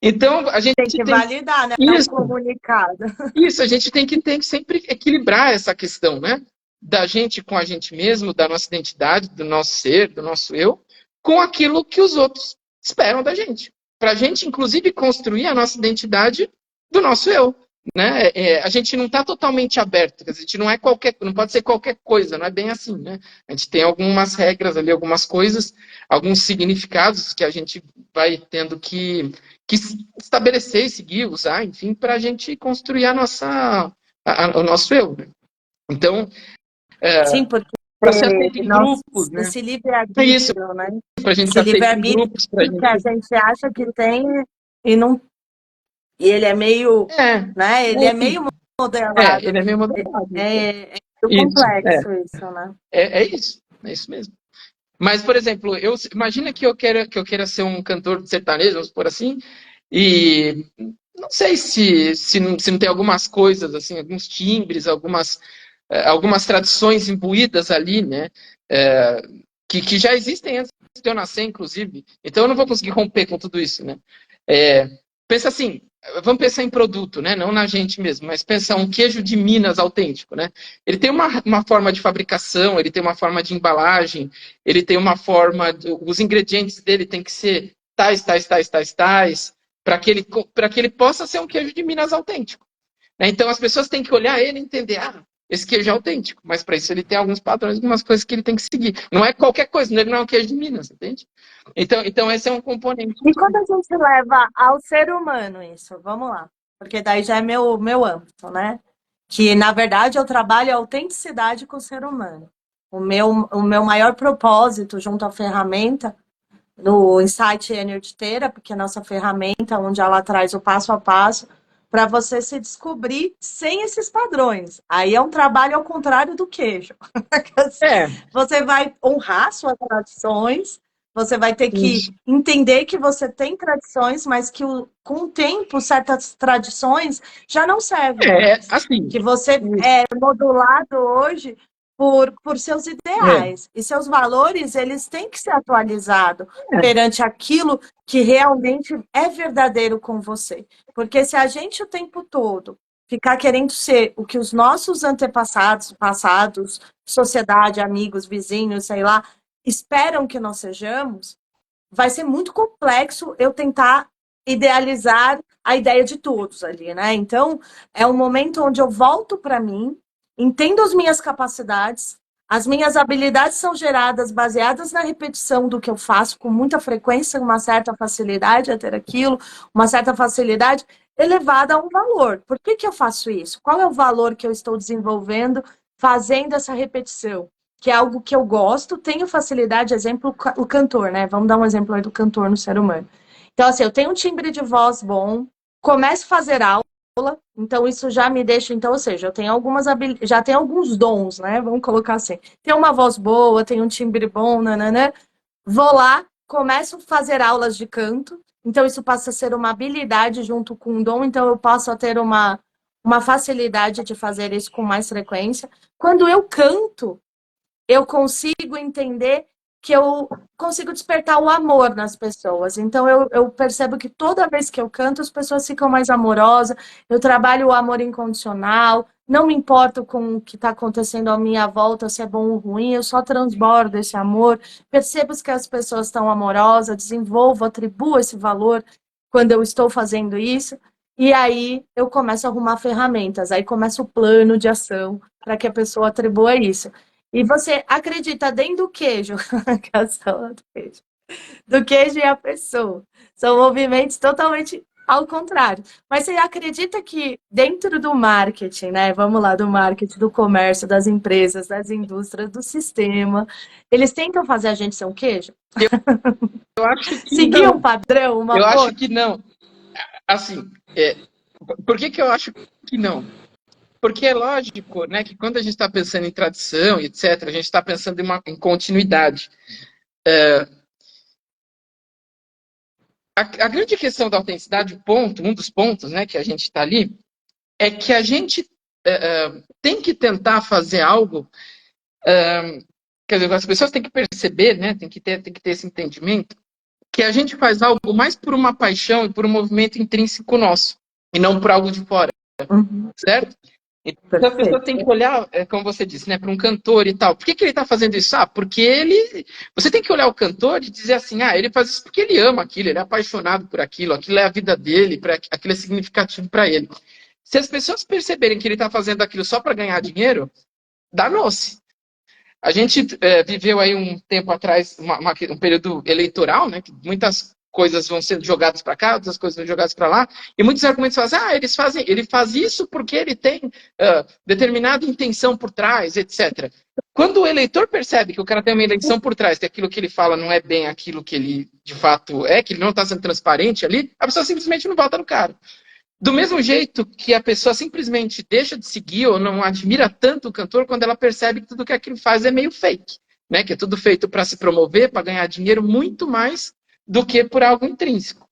Então, a gente tem que validar, né? Isso, O comunicado. isso, a gente tem que sempre equilibrar essa questão, né? Da gente com a gente mesmo, da nossa identidade, do nosso ser, do nosso eu, com aquilo que os outros esperam da gente. Para a gente, inclusive, construir a nossa identidade do nosso eu. Né? A gente não está totalmente aberto, a gente não é não pode ser qualquer coisa, não é bem assim, né? A gente tem algumas regras ali, algumas coisas, alguns significados que a gente vai tendo que estabelecer e seguir, usar, enfim, para a gente construir o nosso eu. Né? Então, Sim, porque para ser aceito em grupos, né? esse É isso, livre-arbítrio, né? para a gente Esse ser aceito em livre-arbítrio grupos, para a que a gente. gente acha que tem e não. E ele é meio, né? Ele é meio modelado. Ele é meio moderado. É muito Isso, complexo isso, né? é isso mesmo. Mas, por exemplo, imagina que eu queira ser um cantor de sertanejo, vamos por assim, e não sei se não tem algumas coisas, assim, alguns timbres, algumas tradições imbuídas ali, né? Que já existem antes de eu nascer, inclusive. Então eu não vou conseguir romper com tudo isso, né? Pensa assim, vamos pensar em produto, né? Não na gente mesmo, mas pensar um queijo de Minas autêntico, né? Ele tem uma forma de fabricação, ele tem uma forma de embalagem, ele tem uma forma, os ingredientes dele tem que ser tais, para que ele possa ser um queijo de Minas autêntico. Né? Então as pessoas têm que olhar ele e entender, esse queijo é autêntico, mas para isso ele tem alguns padrões, algumas coisas que ele tem que seguir. Não é qualquer coisa, ele não é um queijo de Minas, entende? Então esse é um componente. E quando a gente leva ao ser humano isso, vamos lá, porque daí já é meu âmbito, né? Que, na verdade, eu trabalho a autenticidade com o ser humano. O meu maior propósito junto à ferramenta, no Insight Energy Therapy, que é a nossa ferramenta, onde ela traz o passo a passo para você se descobrir sem esses padrões. Aí é um trabalho ao contrário do queijo. Você vai honrar suas tradições, você vai ter que entender que você tem tradições, mas que com o tempo certas tradições já não servem mais. Assim. Que você é modulado hoje por seus ideais. E seus valores, eles têm que ser atualizados perante aquilo que realmente é verdadeiro com você. Porque se a gente o tempo todo ficar querendo ser o que os nossos antepassados, sociedade, amigos, vizinhos, sei lá, esperam que nós sejamos, vai ser muito complexo eu tentar idealizar a ideia de todos ali, né? Então, é um momento onde eu volto para mim, entendo as minhas capacidades, as minhas habilidades são geradas baseadas na repetição do que eu faço com muita frequência, uma certa facilidade a ter aquilo, uma certa facilidade elevada a um valor. Por que eu faço isso? Qual é o valor que eu estou desenvolvendo fazendo essa repetição? Que é algo que eu gosto, tenho facilidade, exemplo, o cantor, né? Vamos dar um exemplo aí do cantor no ser humano. Então, assim, eu tenho um timbre de voz bom, começo a fazer aula, então isso já me deixa, então, ou seja, eu tenho já tenho alguns dons, né? Vamos colocar assim. Tenho uma voz boa, tenho um timbre bom, nananã. Vou lá, começo a fazer aulas de canto, então isso passa a ser uma habilidade junto com um dom, então eu passo a ter uma facilidade de fazer isso com mais frequência. Quando eu canto, eu consigo entender que eu consigo despertar o amor nas pessoas. Então, eu percebo que toda vez que eu canto, as pessoas ficam mais amorosas, eu trabalho o amor incondicional, não me importo com o que está acontecendo à minha volta, se é bom ou ruim, eu só transbordo esse amor, percebo que as pessoas estão amorosas, desenvolvo, atribuo esse valor quando eu estou fazendo isso, e aí eu começo a arrumar ferramentas, aí começa o plano de ação para que a pessoa atribua isso. E você acredita dentro do queijo, do queijo e a pessoa. São movimentos totalmente ao contrário. Mas você acredita que dentro do marketing, né? Vamos lá, do marketing, do comércio, das empresas, das indústrias, do sistema, eles tentam fazer a gente ser um queijo? Eu acho que seguir não. um padrão, uma Eu cor? acho que não. Assim, por que eu acho que não? Porque é lógico, né, que quando a gente está pensando em tradição e etc., a gente está pensando em continuidade. A grande questão da autenticidade, um dos pontos, né, que a gente está ali, é que a gente tem que tentar fazer algo. Quer dizer, as pessoas têm que perceber, né, tem que ter esse entendimento, que a gente faz algo mais por uma paixão e por um movimento intrínseco nosso, e não por algo de fora, certo? Então as pessoas têm que olhar, como você disse, né, para um cantor e tal. Por que ele está fazendo isso? Ah, porque ele. Você tem que olhar o cantor e dizer assim, ele faz isso porque ele ama aquilo, ele é apaixonado por aquilo, aquilo é a vida dele, aquilo é significativo para ele. Se as pessoas perceberem que ele está fazendo aquilo só para ganhar dinheiro, danou-se. A gente viveu aí um tempo atrás um período eleitoral, né, que muitas coisas vão sendo jogadas para cá, outras coisas vão jogadas para lá, e muitos argumentos fazem, ele faz isso porque ele tem determinada intenção por trás, etc. Quando o eleitor percebe que o cara tem uma intenção por trás, que aquilo que ele fala não é bem aquilo que ele de fato é, que ele não está sendo transparente ali, a pessoa simplesmente não vota no cara. Do mesmo jeito que a pessoa simplesmente deixa de seguir ou não admira tanto o cantor quando ela percebe que tudo que aquilo faz é meio fake, né? Que é tudo feito para se promover, para ganhar dinheiro, muito mais do que por algo intrínseco.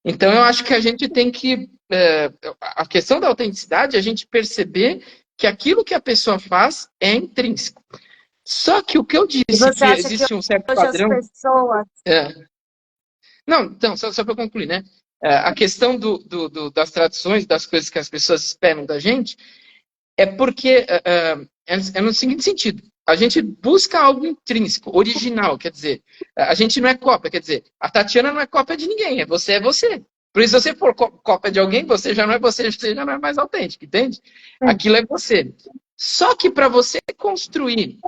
Então, eu acho que a gente tem que... a questão da autenticidade é a gente perceber que aquilo que a pessoa faz é intrínseco. Só que o que eu disse, que existe um certo padrão... As pessoas... Não, então, só para concluir, né? A questão das tradições, das coisas que as pessoas esperam da gente, é porque é no seguinte sentido. A gente busca algo intrínseco, original, quer dizer, a gente não é cópia, quer dizer, a Tatiana não é cópia de ninguém, é você. Por isso, se você for cópia de alguém, você já não é você, você já não é mais autêntico, entende? Aquilo é você. Só que para você construir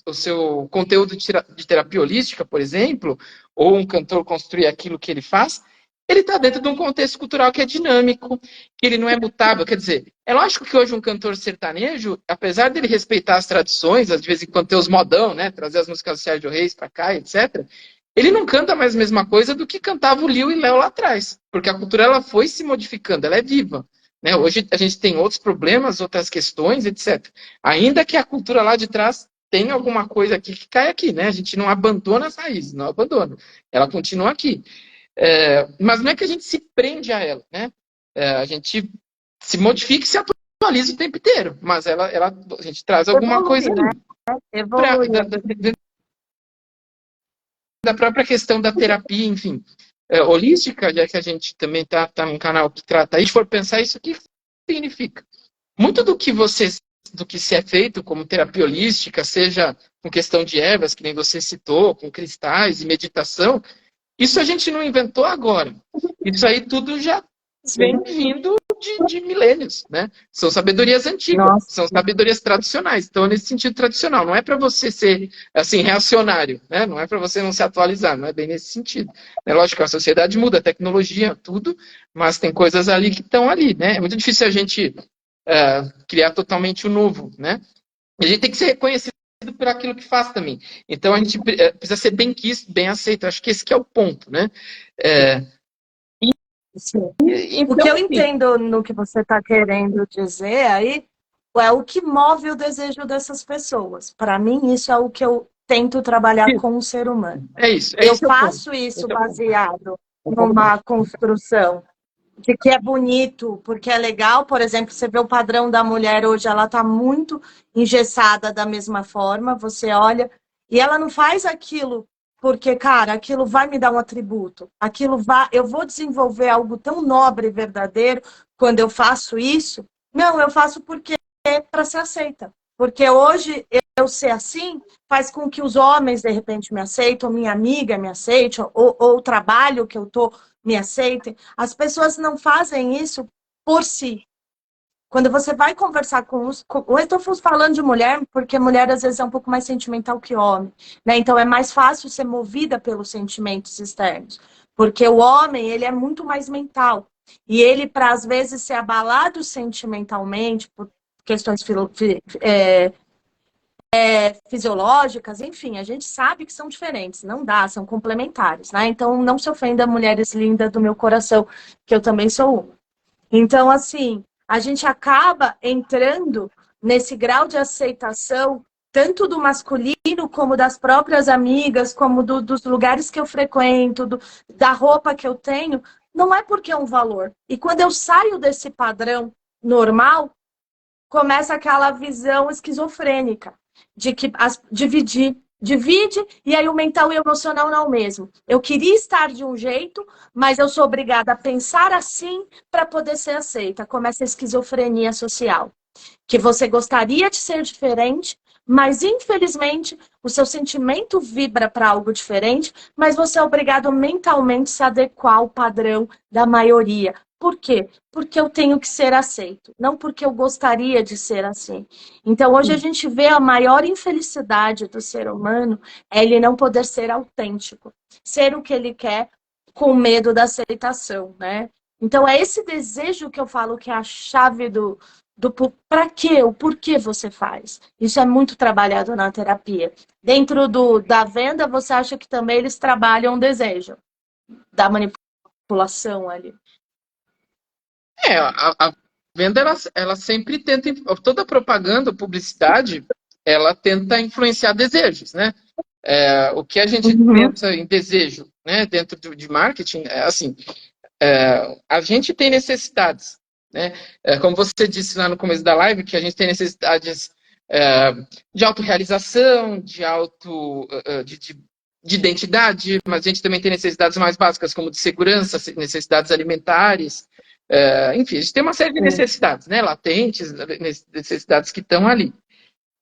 o seu conteúdo de terapia holística, por exemplo, ou um cantor construir aquilo que ele faz, ele está dentro de um contexto cultural que é dinâmico, que ele não é mutável. Quer dizer, é lógico que hoje um cantor sertanejo, apesar dele respeitar as tradições, de vez em quando ter os modão, né, trazer as músicas do Sérgio Reis para cá, etc., ele não canta mais a mesma coisa do que cantava o Liu e Léo lá atrás, porque a cultura ela foi se modificando, ela é viva. Né? Hoje a gente tem outros problemas, outras questões, etc. Ainda que a cultura lá de trás tem alguma coisa aqui que cai aqui, né? A gente não abandona as raízes, não abandona. Ela continua aqui. Mas não é que a gente se prende a ela, né? A gente se modifica e se atualiza o tempo inteiro, mas a gente traz alguma coisa ali. Da própria questão da terapia, enfim, holística, já que a gente também está num canal que trata isso, se for pensar isso, o que significa? Muito do que se é feito como terapia holística, seja com questão de ervas, que nem você citou, com cristais e meditação, isso a gente não inventou agora. Isso aí tudo já vem vindo de milênios, né? São sabedorias antigas, são sabedorias tradicionais. Então, nesse sentido tradicional, não é para você ser assim reacionário, né? Não é para você não se atualizar, não é bem nesse sentido. É lógico que a sociedade muda, a tecnologia, tudo, mas tem coisas ali que estão ali, né? É muito difícil a gente criar totalmente o novo, né? E a gente tem que ser reconhecido por aquilo que faz também. Então a gente precisa ser bem quisto, bem aceito. Acho que esse que é o ponto, né? Então, o que eu entendo no que você está querendo dizer aí é o que move o desejo dessas pessoas. Para mim, isso é o que eu tento trabalhar com o ser humano. É isso. Eu faço isso baseado numa construção de que é bonito, porque é legal. Por exemplo, você vê o padrão da mulher hoje, ela está muito engessada da mesma forma, você olha, e ela não faz aquilo porque, cara, aquilo vai me dar um atributo, eu vou desenvolver algo tão nobre e verdadeiro quando eu faço isso. Não, eu faço porque é para ser aceita. Porque hoje eu ser assim faz com que os homens, de repente, me aceitem, ou minha amiga me aceite, ou o trabalho que eu estou me aceitem. As pessoas não fazem isso por si. Quando você vai conversar com os... Eu estou falando de mulher, porque mulher às vezes é um pouco mais sentimental que homem. Né? Então é mais fácil ser movida pelos sentimentos externos. Porque o homem, ele é muito mais mental. E ele, para às vezes ser abalado sentimentalmente, por questões fisiológicas, enfim, a gente sabe que são diferentes, não dá, são complementares, né? Então, não se ofenda mulheres lindas do meu coração, que eu também sou uma. Então, assim, a gente acaba entrando nesse grau de aceitação, tanto do masculino, como das próprias amigas, como dos lugares que eu frequento, da roupa que eu tenho, não é porque é um valor. E quando eu saio desse padrão normal, começa aquela visão esquizofrênica de que divide, e aí o mental e o emocional não é o mesmo. Eu queria estar de um jeito, mas eu sou obrigada a pensar assim para poder ser aceita. Começa a esquizofrenia social, que você gostaria de ser diferente, mas infelizmente o seu sentimento vibra para algo diferente, mas você é obrigado mentalmente a se adequar ao padrão da maioria. Por quê? Porque eu tenho que ser aceito, não porque eu gostaria de ser assim. Então, hoje a gente vê a maior infelicidade do ser humano é ele não poder ser autêntico, ser o que ele quer com medo da aceitação, né? Então, é esse desejo que eu falo que é a chave do para quê, o porquê você faz. Isso é muito trabalhado na terapia. Dentro da venda, você acha que também eles trabalham o desejo da manipulação ali. A venda, ela sempre tenta, toda propaganda, publicidade, ela tenta influenciar desejos, né? O que a gente Uhum. pensa em desejo, né, dentro de marketing, é assim, a gente tem necessidades, né? Como você disse lá no começo da live, que a gente tem necessidades de autorrealização, de identidade, mas a gente também tem necessidades mais básicas, como de segurança, necessidades alimentares, enfim, a gente tem uma série de necessidades, né, latentes, necessidades que estão ali.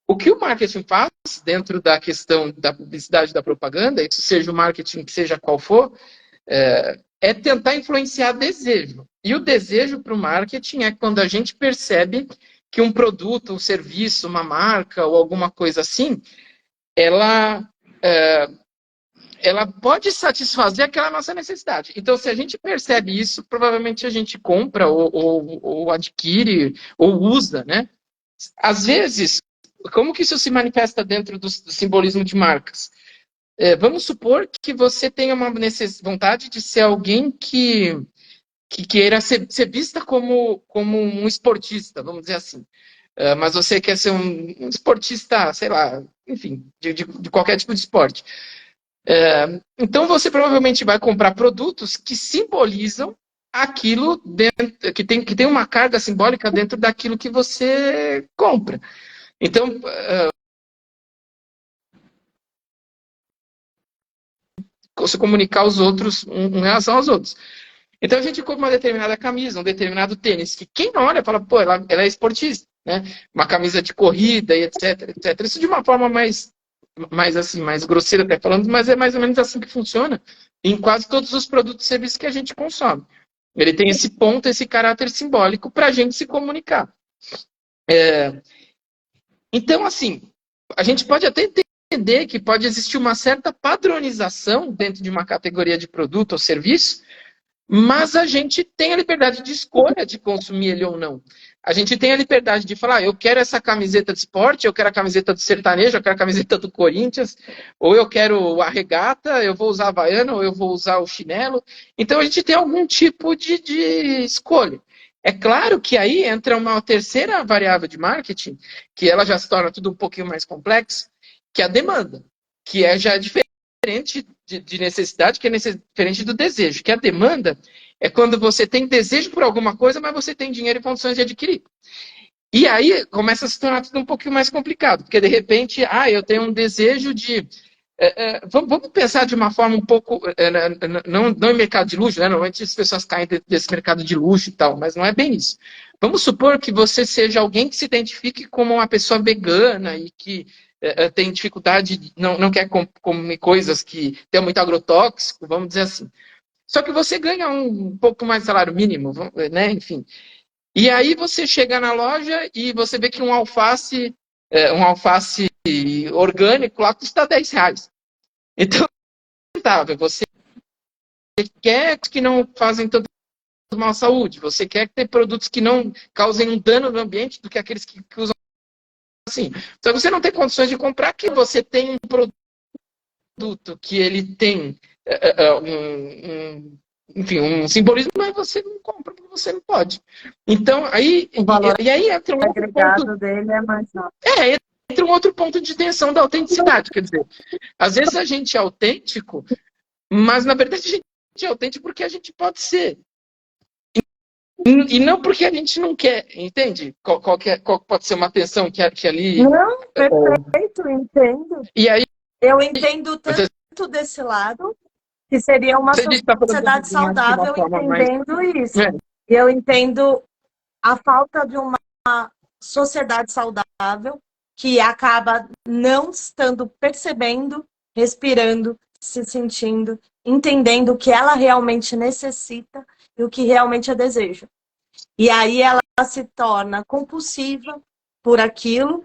O que o marketing faz dentro da questão da publicidade, da propaganda, isso seja o marketing, que seja qual for, é tentar influenciar desejo. E o desejo para o marketing é quando a gente percebe que um produto, um serviço, uma marca ou alguma coisa assim, ela, ela pode satisfazer aquela nossa necessidade. Então, se a gente percebe isso, provavelmente a gente compra ou adquire ou usa, né? Às vezes, como que isso se manifesta dentro do simbolismo de marcas? Vamos supor que você tenha uma vontade de ser alguém que queira ser vista como um esportista, vamos dizer assim. Mas você quer ser um esportista, sei lá, enfim, de qualquer tipo de esporte. Então você provavelmente vai comprar produtos que simbolizam aquilo dentro, que tem uma carga simbólica dentro daquilo que você compra. Então, se comunicar aos outros em relação aos outros. Então a gente compra uma determinada camisa, um determinado tênis, que quem olha fala, pô, ela é esportista, né? Uma camisa de corrida e etc, etc. Isso de uma forma mais assim, mais grosseira até falando, mas é mais ou menos assim que funciona em quase todos os produtos e serviços que a gente consome. Ele tem esse ponto, esse caráter simbólico para a gente se comunicar. Então, assim, a gente pode até entender que pode existir uma certa padronização dentro de uma categoria de produto ou serviço, mas a gente tem a liberdade de escolha de consumir ele ou não. A gente tem a liberdade de falar, eu quero essa camiseta de esporte, eu quero a camiseta do sertanejo, eu quero a camiseta do Corinthians, ou eu quero a regata, eu vou usar a havaiana, ou eu vou usar o chinelo. Então a gente tem algum tipo de escolha. É claro que aí entra uma terceira variável de marketing, que ela já se torna tudo um pouquinho mais complexo, que é a demanda, que é já diferente de necessidade, que é diferente do desejo, que a demanda é quando você tem desejo por alguma coisa, mas você tem dinheiro e condições de adquirir. E aí começa a se tornar tudo um pouquinho mais complicado, porque de repente, eu tenho um desejo de. Vamos pensar de uma forma um pouco. Não em mercado de luxo, né? Normalmente as pessoas caem desse mercado de luxo e tal, mas não é bem isso. Vamos supor que você seja alguém que se identifique como uma pessoa vegana e que tem dificuldade, não quer comer coisas que tem muito agrotóxico, vamos dizer assim. Só que você ganha um pouco mais de salário mínimo, né? Enfim. E aí você chega na loja e você vê que um alface orgânico lá custa R$ 10. Então, você quer que não fazem tanto mal à saúde, você quer ter produtos que não causem um dano no ambiente do que aqueles que usam assim. Só que você não tem condições de comprar, que você tem um produto que ele tem enfim, um simbolismo, mas você não compra porque você não pode. Então, aí, O valor e aí entra um outro ponto, agregado dele é mais alto. entra um outro ponto de tensão da autenticidade. Quer dizer, às vezes a gente é autêntico, mas na verdade a gente é autêntico porque a gente pode ser. E não porque a gente não quer, entende? Qual pode ser uma tensão que ali. Não, perfeito, entendo. E aí, Eu entendo você, tanto desse lado, que seria uma você está falando sociedade de uma saudável forma mais. entendendo isso. É, E eu entendo a falta de uma sociedade saudável que acaba não estando percebendo, respirando, se sentindo, entendendo o que ela realmente necessita e o que realmente é desejo. E aí ela se torna compulsiva por aquilo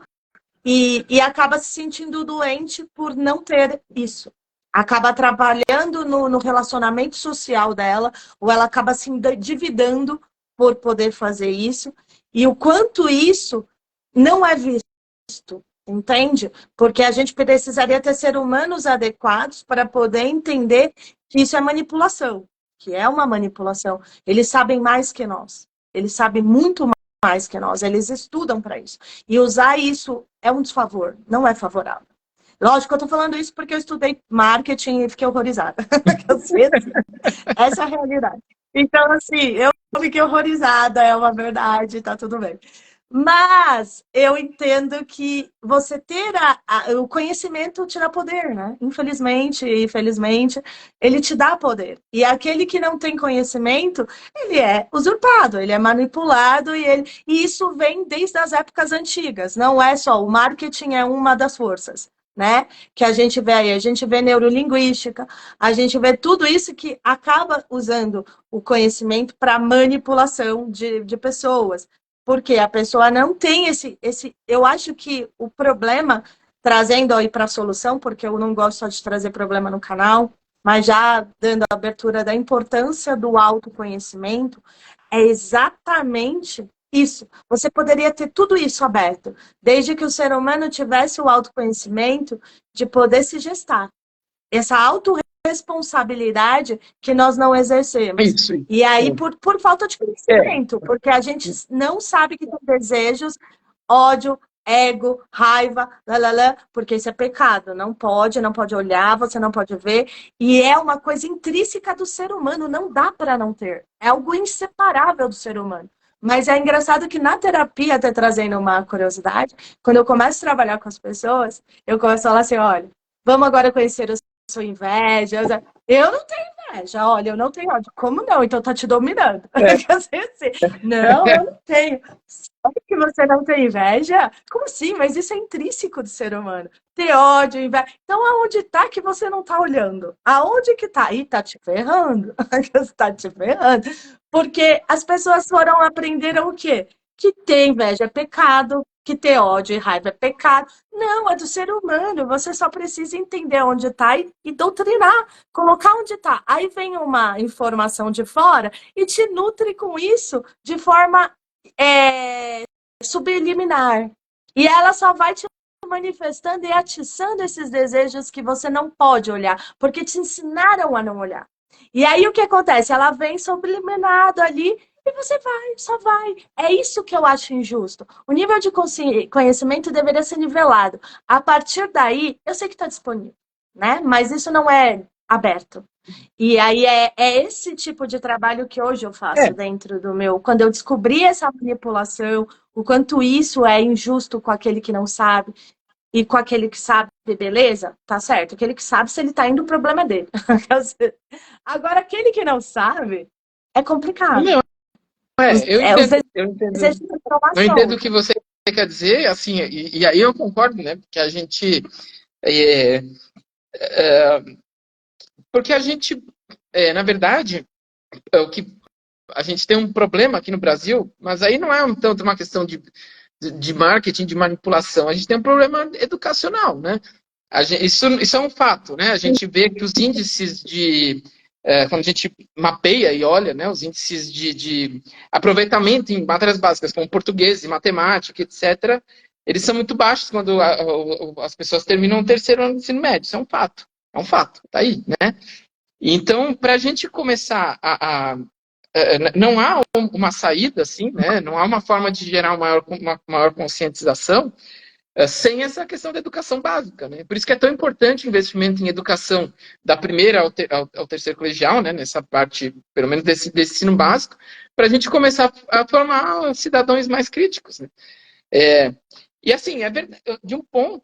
e acaba se sentindo doente por não ter isso. Acaba trabalhando no relacionamento social dela, ou ela acaba se endividando por poder fazer isso. E o quanto isso não é visto, entende? Porque a gente precisaria ter seres humanos adequados para poder entender que isso é manipulação, que é uma manipulação. Eles sabem mais que nós. Eles sabem muito mais que nós. Eles estudam para isso. E usar isso é um desfavor, não é favorável. Lógico que eu estou falando isso porque eu estudei marketing e fiquei horrorizada. Essa é a realidade. Então, assim, eu fiquei horrorizada, é uma verdade, tá tudo bem. Mas eu entendo que você ter o conhecimento te dá poder, né? Infelizmente e felizmente, ele te dá poder. E aquele que não tem conhecimento, ele é usurpado, ele é manipulado e isso vem desde as épocas antigas. Não é só o marketing é uma das forças, né? Que a gente vê aí, a gente vê neurolinguística, a gente vê tudo isso que acaba usando o conhecimento para manipulação de pessoas. Porque a pessoa não tem esse. Eu acho que o problema, trazendo aí para a solução, porque eu não gosto só de trazer problema no canal, mas já dando a abertura da importância do autoconhecimento, é exatamente isso. Você poderia ter tudo isso aberto, desde que o ser humano tivesse o autoconhecimento de poder se gestar. Essa autorresponsabilidade que nós não exercemos. isso. E aí, por falta de É, conhecimento, porque a gente não sabe que tem desejos, ódio, ego, raiva, lalala, porque isso é pecado. Não pode olhar, você não pode ver. E é uma coisa intrínseca do ser humano, não dá para não ter. É algo inseparável do ser humano. Mas é engraçado que na terapia, até trazendo uma curiosidade, quando eu começo a trabalhar com as pessoas, eu começo a falar assim, olha, vamos agora conhecer a sua inveja. Eu não tenho inveja, olha, eu não tenho ódio. Como não? Então tá te dominando. é. Não, eu não tenho. Sabe que você não tem inveja? Como assim? Mas isso é intrínseco do ser humano. Ter ódio, inveja. Então, aonde está que você não está olhando? Aonde que está? Ih, tá te ferrando. Está te ferrando. Porque as pessoas foram aprenderam o quê? Que ter inveja é pecado, que ter ódio e raiva é pecado. Não, é do ser humano. Você só precisa entender onde está e doutrinar, colocar onde está. Aí vem uma informação de fora e te nutre com isso de forma subliminar. E ela só vai te manifestando e atiçando esses desejos que você não pode olhar, porque te ensinaram a não olhar. E aí o que acontece? Ela vem subliminado ali e você vai, só vai. É isso que eu acho injusto. O nível de conhecimento deveria ser nivelado. A partir daí, eu sei que está disponível, né? Mas isso não é aberto. E aí é esse tipo de trabalho que hoje eu faço dentro do meu. Quando eu descobri essa manipulação, o quanto isso é injusto com aquele que não sabe e com aquele que sabe, beleza, tá certo. Aquele que sabe, se ele tá indo, o problema é dele. Agora, aquele que não sabe, é complicado. Não, eu Os entendo, desejos de eu entendo informação. o que você quer dizer, assim, e aí eu concordo, né? Porque a gente. É, é, porque a gente, na verdade, o que a gente tem um problema aqui no Brasil, mas aí não é tanto uma questão de marketing, de manipulação, a gente tem um problema educacional, né? Isso é um fato, né? A gente vê que os índices quando a gente mapeia e olha, né, os índices de aproveitamento em matérias básicas, como português e matemática, etc., eles são muito baixos quando as pessoas terminam o terceiro ano do ensino médio. Isso é um fato. É um fato, tá aí, né? Então, para a gente começar não há uma saída, assim, né? Não há uma forma de gerar uma maior conscientização sem essa questão da educação básica, né? Por isso que é tão importante o investimento em educação da primeira ao terceiro colegial, né? Nessa parte, pelo menos desse ensino básico, para a gente começar a formar cidadãos mais críticos, né? E assim, é verdade,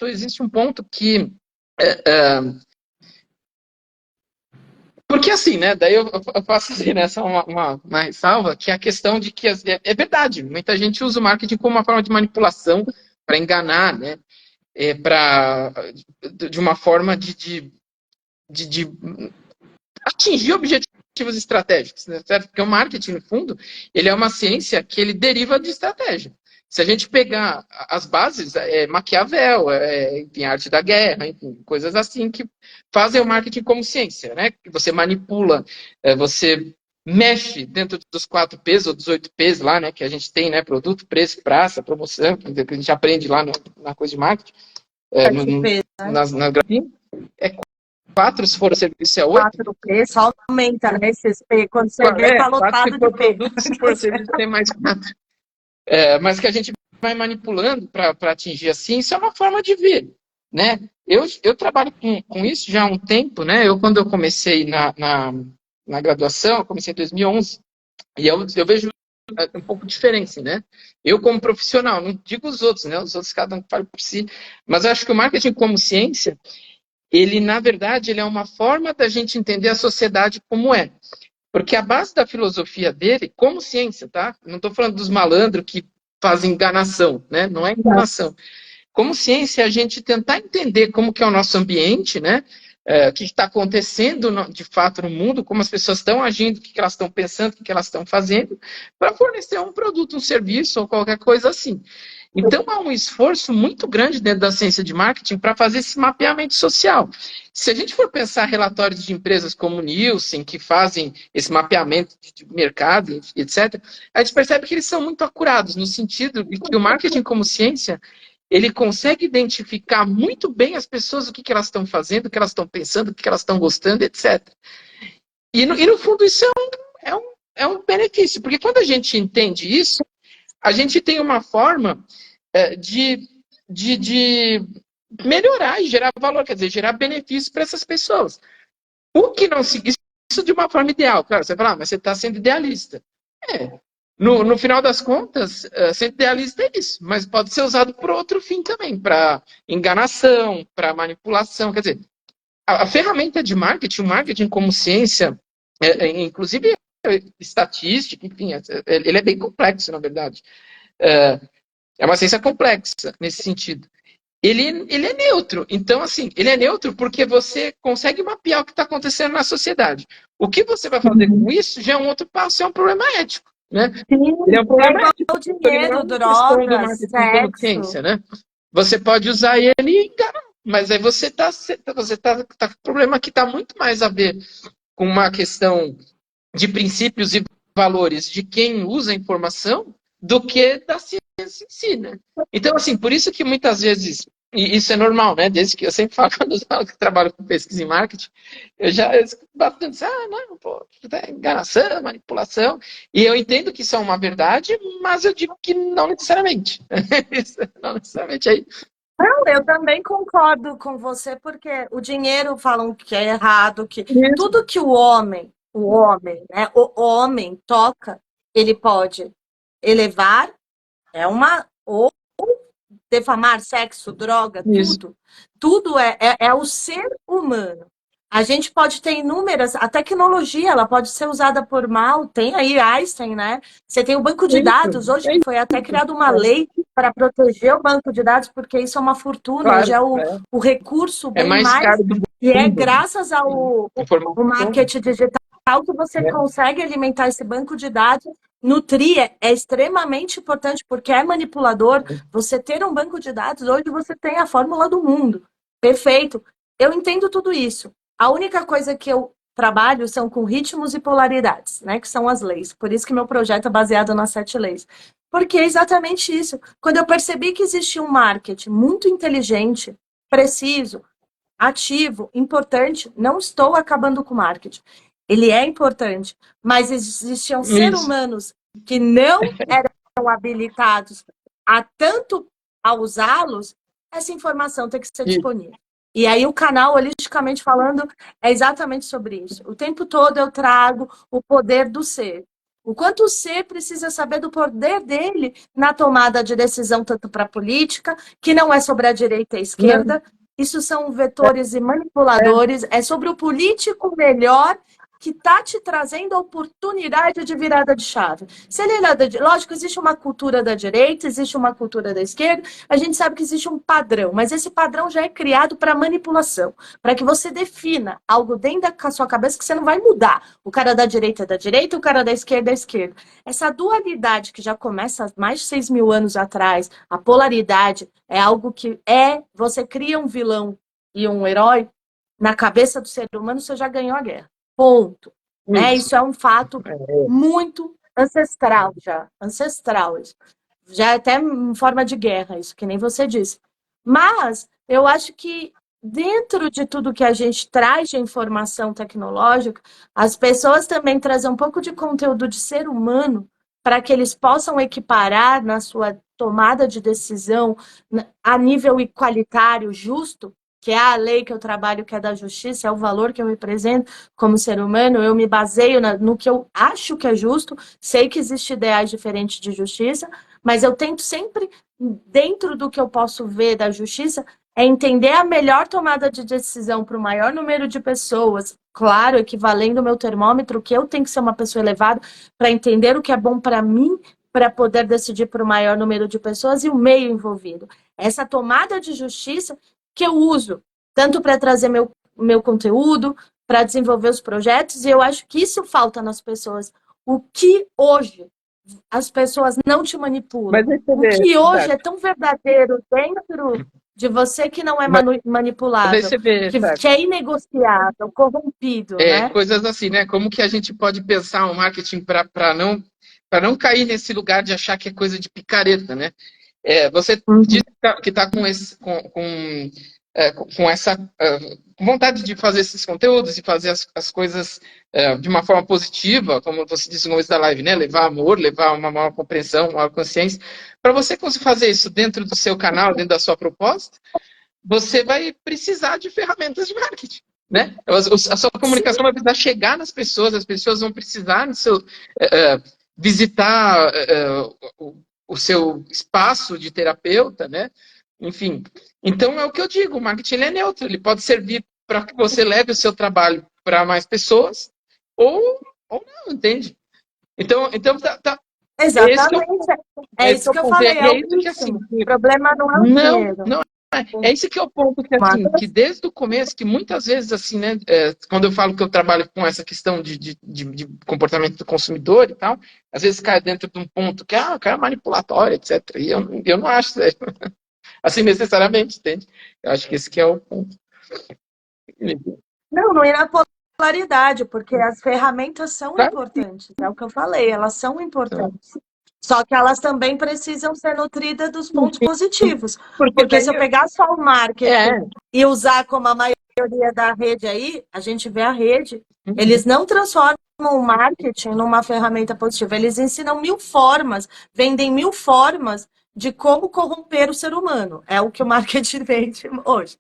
existe um ponto que porque assim, né? Daí eu faço assim, né, só uma ressalva, que é a questão de que é verdade, muita gente usa o marketing como uma forma de manipulação para enganar, né? De uma forma de atingir objetivos estratégicos, né, certo? Porque o marketing, no fundo, ele é uma ciência que ele deriva de estratégia. Se a gente pegar as bases, Maquiavel, enfim, a arte da guerra, enfim, coisas assim que fazem o marketing como ciência, né? Que você manipula, você mexe dentro dos 4 P's ou dos 8 P's lá, né? Que a gente tem, né? Produto, preço, praça, promoção, que a gente aprende lá na coisa de marketing, nas grafinhas. É 4, se for o serviço, é 8. 4P, só aumenta, né? Esses P. Quando você vê, tá 4 lotado se de for P. produto, se for serviço, tem mais 4. Mas que a gente vai manipulando para atingir assim, isso é uma forma de ver, né? Eu trabalho com isso já há um tempo, né? Quando eu comecei na graduação, eu comecei em 2011, e eu vejo um pouco de diferença, né? Eu como profissional, não digo os outros, né? Os outros cada um fala por si, mas eu acho que o marketing como ciência, ele, na verdade, ele é uma forma da gente entender a sociedade como é. Porque a base da filosofia dele, como ciência, tá? Não estou falando dos malandros que fazem enganação, né? Não é enganação. Como ciência, é a gente tentar entender como que é o nosso ambiente, né? O que está acontecendo de fato no mundo, como as pessoas estão agindo, o que elas estão pensando, o que elas estão fazendo, para fornecer um produto, um serviço ou qualquer coisa assim. Então, há um esforço muito grande dentro da ciência de marketing para fazer esse mapeamento social. Se a gente for pensar relatórios de empresas como o Nielsen, que fazem esse mapeamento de mercado, etc., a gente percebe que eles são muito acurados, no sentido de que o marketing como ciência, ele consegue identificar muito bem as pessoas, o que elas estão fazendo, o que elas estão pensando, o que elas estão gostando, etc. No fundo, isso é um benefício, porque quando a gente entende isso, a gente tem uma forma de melhorar e gerar valor, quer dizer, gerar benefícios para essas pessoas. O que não se. Isso de uma forma ideal, claro, você fala, mas você está sendo idealista. No final das contas, ser idealista é isso, mas pode ser usado por outro fim também, para enganação, para manipulação. Quer dizer, a ferramenta de marketing, o marketing como ciência, inclusive estatística, enfim, ele é bem complexo, na verdade. É uma ciência complexa nesse sentido. Ele é neutro. Então, assim, ele é neutro porque você consegue mapear o que está acontecendo na sociedade. O que você vai fazer com isso já é um outro passo, é um problema ético. Né? Sim, Ele é um problema ético. o Ele não é dinheiro, uma questão do drogas, marketing como sexo. ciência. Né? Você pode usar ele e enganar. Mas aí você tá com um problema que está muito mais a ver com uma questão de princípios e valores de quem usa a informação do que da ciência em si, né? Então, assim, por isso que muitas vezes, e isso é normal, né? Desde que eu sempre falo quando eu trabalho com pesquisa em marketing, eu escuto bastante, não, pô, é enganação, manipulação, e eu entendo que isso é uma verdade, mas eu digo que não necessariamente. Não necessariamente aí. Não, eu também concordo com você, porque o dinheiro falam que é errado, que Isso, tudo que né, o homem toca, ele pode elevar, ou defamar, sexo, droga, isso. tudo é o ser humano. A gente pode ter inúmeras, a tecnologia, ela pode ser usada por mal, tem aí Einstein, né? Você tem o banco de dados, hoje que foi até criada uma lei para proteger o banco de dados, porque isso é uma fortuna, hoje Claro, é o recurso é bem mais mais, caro do e é mundo, né? graças ao o Informação, marketing digital que você consegue alimentar esse banco de dados. Nutrir é extremamente importante, porque é manipulador. Você ter um banco de dados, hoje você tem a fórmula do mundo. Perfeito. Eu entendo tudo isso. A única coisa que eu trabalho são com ritmos e polaridades, né? Que são as leis. Por isso que meu projeto é baseado nas 7 leis. Porque é exatamente isso. Quando eu percebi que existia um marketing muito inteligente, preciso, ativo, importante. Não estou acabando com o marketing. Ele é importante, mas existiam seres Isso. humanos que não eram habilitados a tanto a usá-los, essa informação tem que ser Isso. disponível. E aí o canal, holisticamente falando, é exatamente sobre isso. O tempo todo eu trago o poder do ser. O quanto o ser precisa saber do poder dele na tomada de decisão, tanto para a política, que não é sobre a direita e a esquerda. Isso são vetores e manipuladores. É sobre o político melhor que está te trazendo a oportunidade de virada de chave. Se ele é lógico, existe uma cultura da direita, existe uma cultura da esquerda, a gente sabe que existe um padrão, mas esse padrão já é criado para manipulação, para que você defina algo dentro da sua cabeça que você não vai mudar. O cara da direita é da direita, o cara da esquerda é da esquerda. Essa dualidade que já começa há mais de 6 mil anos atrás, a polaridade, é algo que você cria um vilão e um herói na cabeça do ser humano, você já ganhou a guerra. Ponto. Né? Isso é um fato muito ancestral já. Ancestral isso. Já é até em forma de guerra, isso que nem você disse. Mas eu acho que dentro de tudo que a gente traz de informação tecnológica, as pessoas também trazem um pouco de conteúdo de ser humano para que eles possam equiparar na sua tomada de decisão a nível igualitário, justo, que é a lei que eu trabalho, que é da justiça, é o valor que eu represento como ser humano, eu me baseio no que eu acho que é justo, sei que existem ideais diferentes de justiça, mas eu tento sempre, dentro do que eu posso ver da justiça, é entender a melhor tomada de decisão para o maior número de pessoas, claro, equivalendo ao meu termômetro, que eu tenho que ser uma pessoa elevada para entender o que é bom para mim, para poder decidir para o maior número de pessoas e o meio envolvido. Essa tomada de justiça que eu uso, tanto para trazer meu conteúdo, para desenvolver os projetos, e eu acho que isso falta nas pessoas. O que hoje as pessoas não te manipulam. O que hoje é tão verdadeiro dentro de você que não é manipulável, que é inegociável, corrompido, né? Coisas assim, né? Como que a gente pode pensar um marketing para não cair nesse lugar de achar que é coisa de picareta, né? Você disse que está com essa vontade de fazer esses conteúdos e fazer as coisas de uma forma positiva, como você disse no começo da live, né? Levar amor, levar uma maior compreensão, uma maior consciência. Para você conseguir fazer isso dentro do seu canal, dentro da sua proposta, você vai precisar de ferramentas de marketing. Né? A sua comunicação vai precisar chegar nas pessoas, as pessoas vão precisar visitar o seu espaço de terapeuta, né? Enfim. Então é o que eu digo, o marketing ele é neutro, ele pode servir para que você leve o seu trabalho para mais pessoas ou não, entende? Então exatamente. É isso que eu falei. É isso que assim, o problema não é o dinheiro. Não. É esse que é o ponto que, assim, que desde o começo, que muitas vezes, assim, né, quando eu falo que eu trabalho com essa questão de comportamento do consumidor e tal, às vezes cai dentro de um ponto que, o cara é manipulatório, etc. E eu não acho assim necessariamente, entende? Eu acho que esse que é o ponto. Não é na polaridade, porque as ferramentas são importantes, é o que eu falei, elas são importantes. Só que elas também precisam ser nutridas dos pontos positivos. Porque se eu pegar só o marketing e usar como a maioria da rede aí, a gente vê a rede, eles não transformam o marketing numa ferramenta positiva. Eles ensinam 1000 formas, vendem 1000 formas de como corromper o ser humano. É o que o marketing vende hoje.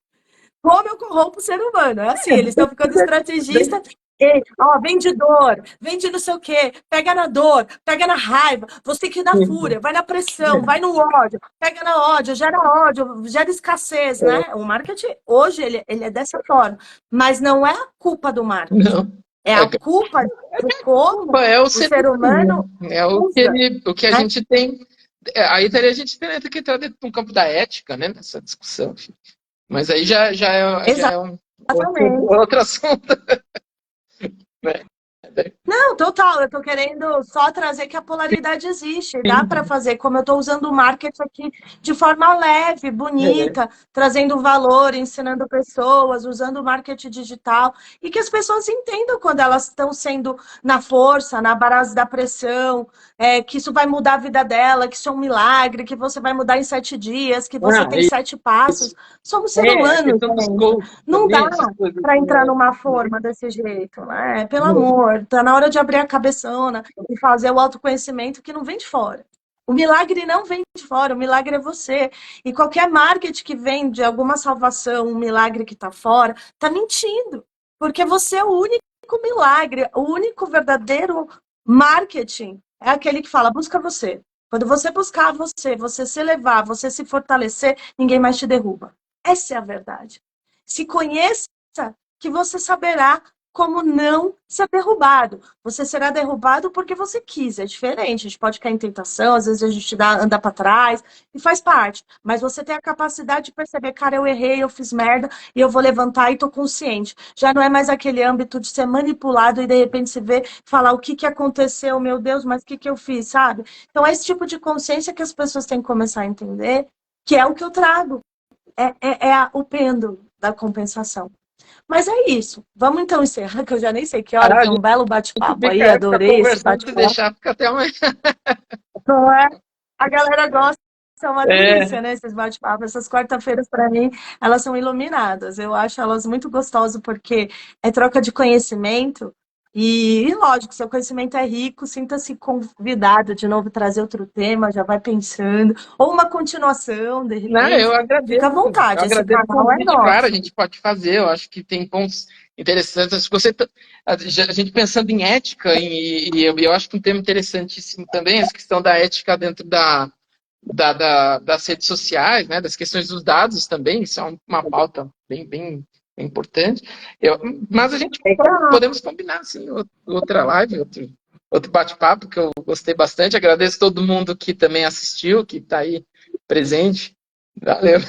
Como eu corrompo o ser humano? É assim, eles estão ficando estrategistas. Vendedor, vende não sei o quê, pega na dor, pega na raiva, você que dá fúria, vai na pressão, vai no ódio, pega na ódio, gera escassez, né? O marketing, hoje, ele é dessa forma, mas não é a culpa do marketing. Não. É a culpa de como o ser humano é o que a gente tem. Aí a gente tem que entrar dentro de um campo da ética, né? Nessa discussão. Mas aí já é um outro assunto. Né? Não, total, eu tô querendo só trazer que a polaridade existe, dá para fazer, como eu tô usando o marketing aqui de forma leve, bonita, trazendo valor, ensinando pessoas, usando o marketing digital, e que as pessoas entendam quando elas estão sendo na força, na base da pressão, que isso vai mudar a vida dela, que isso é um milagre, que você vai mudar em 7 dias, que você tem 7 passos. Somos seres A humanos, questão dos gente. coaches Não dá também, essas coisas. para entrar numa forma desse jeito, né? Pelo amor, tá na hora de abrir a cabeçona e fazer o autoconhecimento que não vem de fora. O milagre não vem de fora, o milagre é você. E qualquer marketing que vende alguma salvação, um milagre que está fora, está mentindo. Porque você é o único milagre, o único verdadeiro marketing é aquele que fala, busca você. Quando você buscar você se elevar, você se fortalecer, ninguém mais te derruba. Essa é a verdade. Se conheça que você saberá como não ser derrubado. Você será derrubado porque você quis, é diferente. A gente pode cair em tentação, às vezes a gente anda para trás, e faz parte. Mas você tem a capacidade de perceber, cara, eu errei, eu fiz merda, e eu vou levantar e tô consciente. Já não é mais aquele âmbito de ser manipulado e de repente se ver, falar o que aconteceu, meu Deus, mas o que eu fiz, sabe? Então é esse tipo de consciência que as pessoas têm que começar a entender, que é o que eu trago. O pêndulo da compensação. Mas é isso. Vamos então encerrar, que eu já nem sei que hora. Foi A um belo gente bate-papo aí, fica adorei esse conversando, se bate-papo. deixar, fica até amanhã. Não é? A galera gosta, é uma delícia, É. né? Esses bate-papos. Essas quarta-feiras, para mim, elas são iluminadas. Eu acho elas muito gostosas, porque é troca de conhecimento. E lógico, seu conhecimento é rico, sinta-se convidado de novo trazer outro tema, já vai pensando. Ou uma continuação, de Não, repente. Fica à eu vontade, esse agradeço o canal é convite, claro, a nosso. gente pode fazer, eu acho que tem pontos interessantes. Se você, a gente pensando em ética, eu acho que um tema interessantíssimo também, essa questão da ética dentro das redes sociais, né, das questões dos dados também, isso é uma pauta bem importante. Mas a gente Legal. podemos combinar, assim, outra live, outro bate-papo, que eu gostei bastante. Agradeço todo mundo que também assistiu, que está aí presente. Valeu.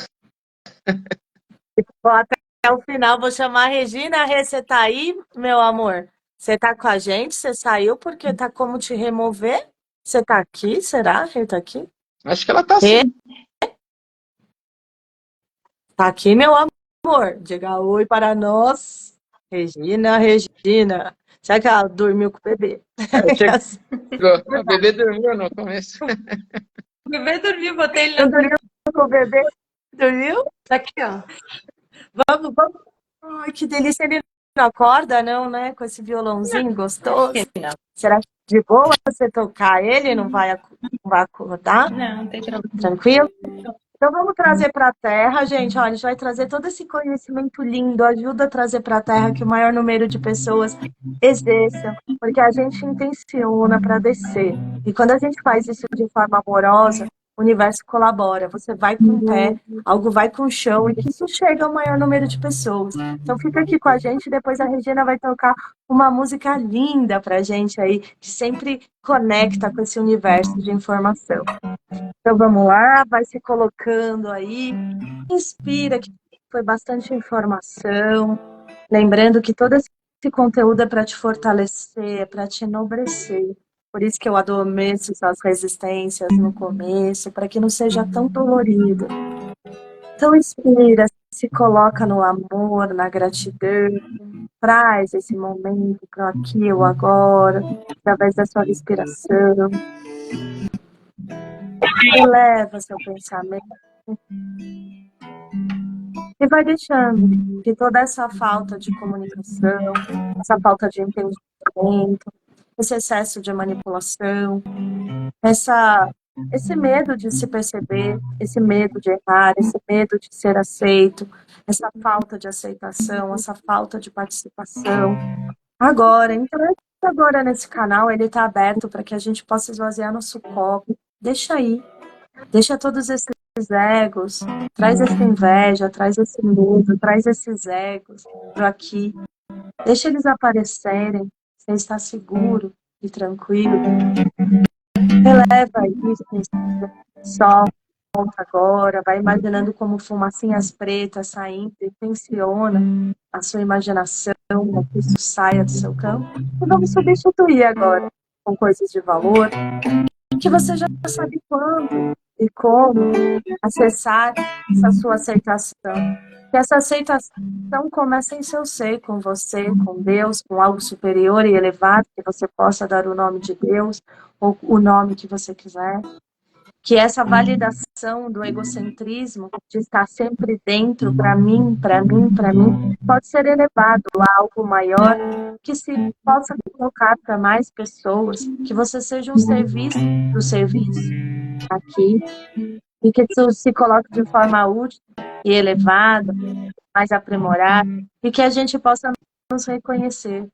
Vou até o final, vou chamar a Regina. Rê, você tá aí, meu amor? Você tá com a gente? Você saiu porque tá como te remover? Você tá aqui? Será? Rê, tá aqui? Acho que ela está Rê, assim. tá aqui, meu amor. Diga oi para nós. Regina, Regina. Será que ela dormiu com o bebê? Chegou. A bebê dormiu no começo. O bebê dormiu, botei ele Não dormiu com o bebê? Dormiu? aqui, ó. Vamos. Ai, que delícia. Ele não acorda, não, né? Com esse violãozinho gostoso. Não, Será que de boa você tocar ele? Não vai acordar? não tem problema. Tranquilo? Então vamos trazer para a Terra, gente. Olha, a gente vai trazer todo esse conhecimento lindo, ajuda a trazer para a Terra que o maior número de pessoas exerçam, porque a gente intenciona para descer. E quando a gente faz isso de forma amorosa, o universo colabora. Você vai com o pé, algo vai com o chão, e que isso chega ao maior número de pessoas. Então fica aqui com a gente, depois a Regina vai tocar uma música linda para a gente aí, que sempre conecta com esse universo de informação. Então vamos lá, vai se colocando aí, inspira, que foi bastante informação. Lembrando que todo esse conteúdo é para te fortalecer, é para te enobrecer. Por isso que eu adormeço as resistências no começo, para que não seja tão dolorido. Então inspira, se coloca no amor, na gratidão, traz esse momento para o aqui e o agora, através da sua respiração. Eleva seu pensamento e vai deixando que toda essa falta de comunicação, essa falta de entendimento, esse excesso de manipulação, esse medo de se perceber, esse medo de errar, esse medo de ser aceito, essa falta de aceitação, essa falta de participação. Agora, então, agora nesse canal, ele está aberto para que a gente possa esvaziar nosso copo. Deixa aí. Deixa todos esses egos, traz essa inveja, traz esse medo, traz esses egos para aqui. Deixa eles aparecerem, você está seguro e tranquilo. Releva isso, solta, agora, vai imaginando como fumacinhas pretas saindo, intenciona a sua imaginação, para que isso saia do seu campo. E vamos substituir agora com coisas de valor, que você já sabe quando e como acessar essa sua aceitação. Que essa aceitação comece em seu ser, com você, com Deus, com algo superior e elevado, que você possa dar o nome de Deus, ou o nome que você quiser. Que essa validação do egocentrismo, de estar sempre dentro, para mim, pode ser elevado a algo maior, que se possa colocar para mais pessoas, que você seja um serviço do serviço aqui, e que isso se coloque de forma útil e elevada, mais aprimorada, e que a gente possa nos reconhecer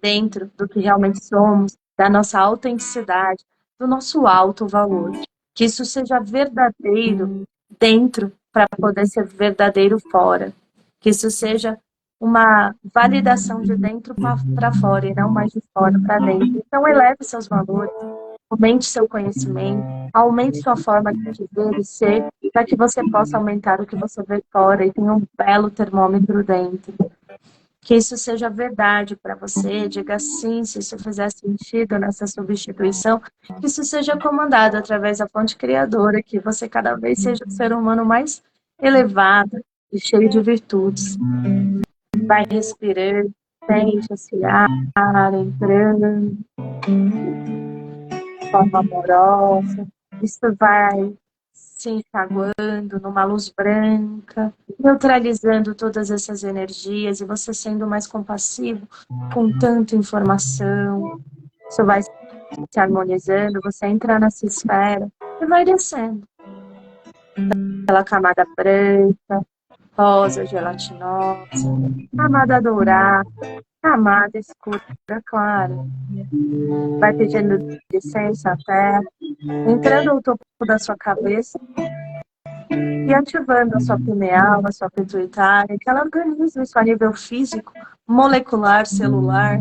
dentro do que realmente somos, da nossa autenticidade, do nosso alto valor. Que isso seja verdadeiro dentro para poder ser verdadeiro fora. Que isso seja uma validação de dentro para fora e não mais de fora para dentro. Então, eleve seus valores, aumente seu conhecimento, aumente sua forma de ver e ser, para que você possa aumentar o que você vê fora e tenha um belo termômetro dentro. Que isso seja verdade para você, diga sim, se isso fizer sentido nessa substituição, que isso seja comandado através da fonte criadora, que você cada vez seja um ser humano mais elevado e cheio de virtudes. Vai respirando, sente esse ar entrando de forma amorosa, isso vai se enxaguando numa luz branca, neutralizando todas essas energias e você sendo mais compassivo com tanta informação. Isso vai se harmonizando, você entra nessa esfera e vai descendo. Aquela camada branca, rosa, gelatinosa, camada dourada, camada escura, clara. Vai pedindo licença à terra, entrando no topo da sua cabeça e ativando a sua pineal, a sua pituitária, que ela organize isso a nível físico, molecular, celular,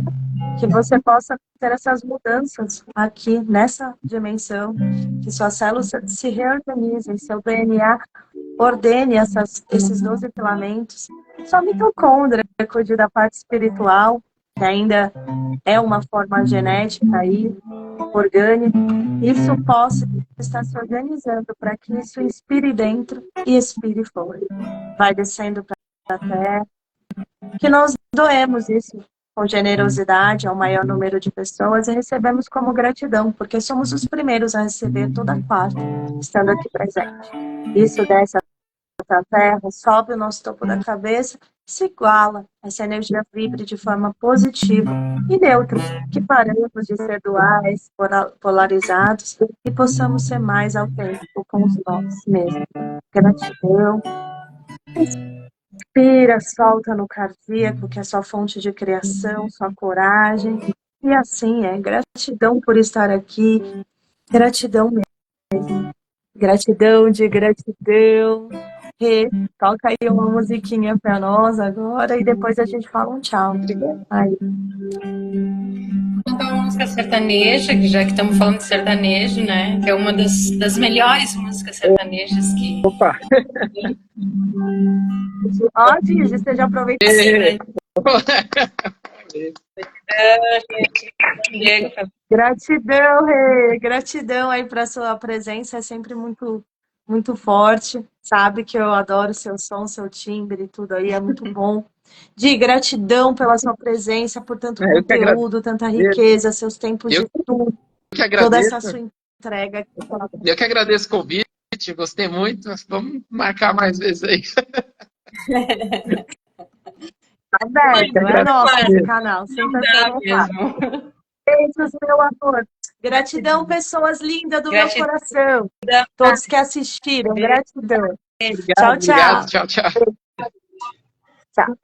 que você possa ter essas mudanças aqui nessa dimensão, que suas células se reorganizem, seu DNA ordene esses 12 filamentos. Sua mitocôndria cuide da parte espiritual, que ainda é uma forma genética aí, orgânica, isso possa estar se organizando para que isso inspire dentro e expire fora. Vai descendo para a terra, que nós doemos isso com generosidade ao maior número de pessoas e recebemos como gratidão, porque somos os primeiros a receber toda quarta, estando aqui presente. Isso desce para a terra, sobe o nosso topo da cabeça, se iguala, essa energia vibre de forma positiva e neutra, que paremos de ser duais, polarizados e possamos ser mais autênticos com os nós mesmos. Gratidão. Inspira, solta no cardíaco, que é sua fonte de criação, sua coragem. E assim é. Gratidão por estar aqui. Gratidão mesmo. Gratidão de gratidão. Toca aí uma musiquinha pra nós agora e depois a gente fala um tchau. Aí. Vou cantar uma música sertaneja, que já que estamos falando de sertanejo, né? Que é uma das melhores músicas sertanejas que. Opa! Ó, Digi, você já aproveita. Gratidão, Rê. Gratidão aí para sua presença, é sempre muito, muito forte. Sabe que eu adoro seu som, seu timbre e tudo aí, é muito bom. De gratidão pela sua presença, por tanto conteúdo, tanta riqueza, seus tempos de tudo, toda essa sua entrega. Eu que agradeço o convite, gostei muito. Vamos marcar mais vezes aí. Aberto, é nosso esse canal, sempre mesmo. Beijos, meu amor. Gratidão, pessoas lindas do meu coração. Todos que assistiram, gratidão. Obrigado, tchau, tchau. Obrigado, tchau, tchau. Tchau.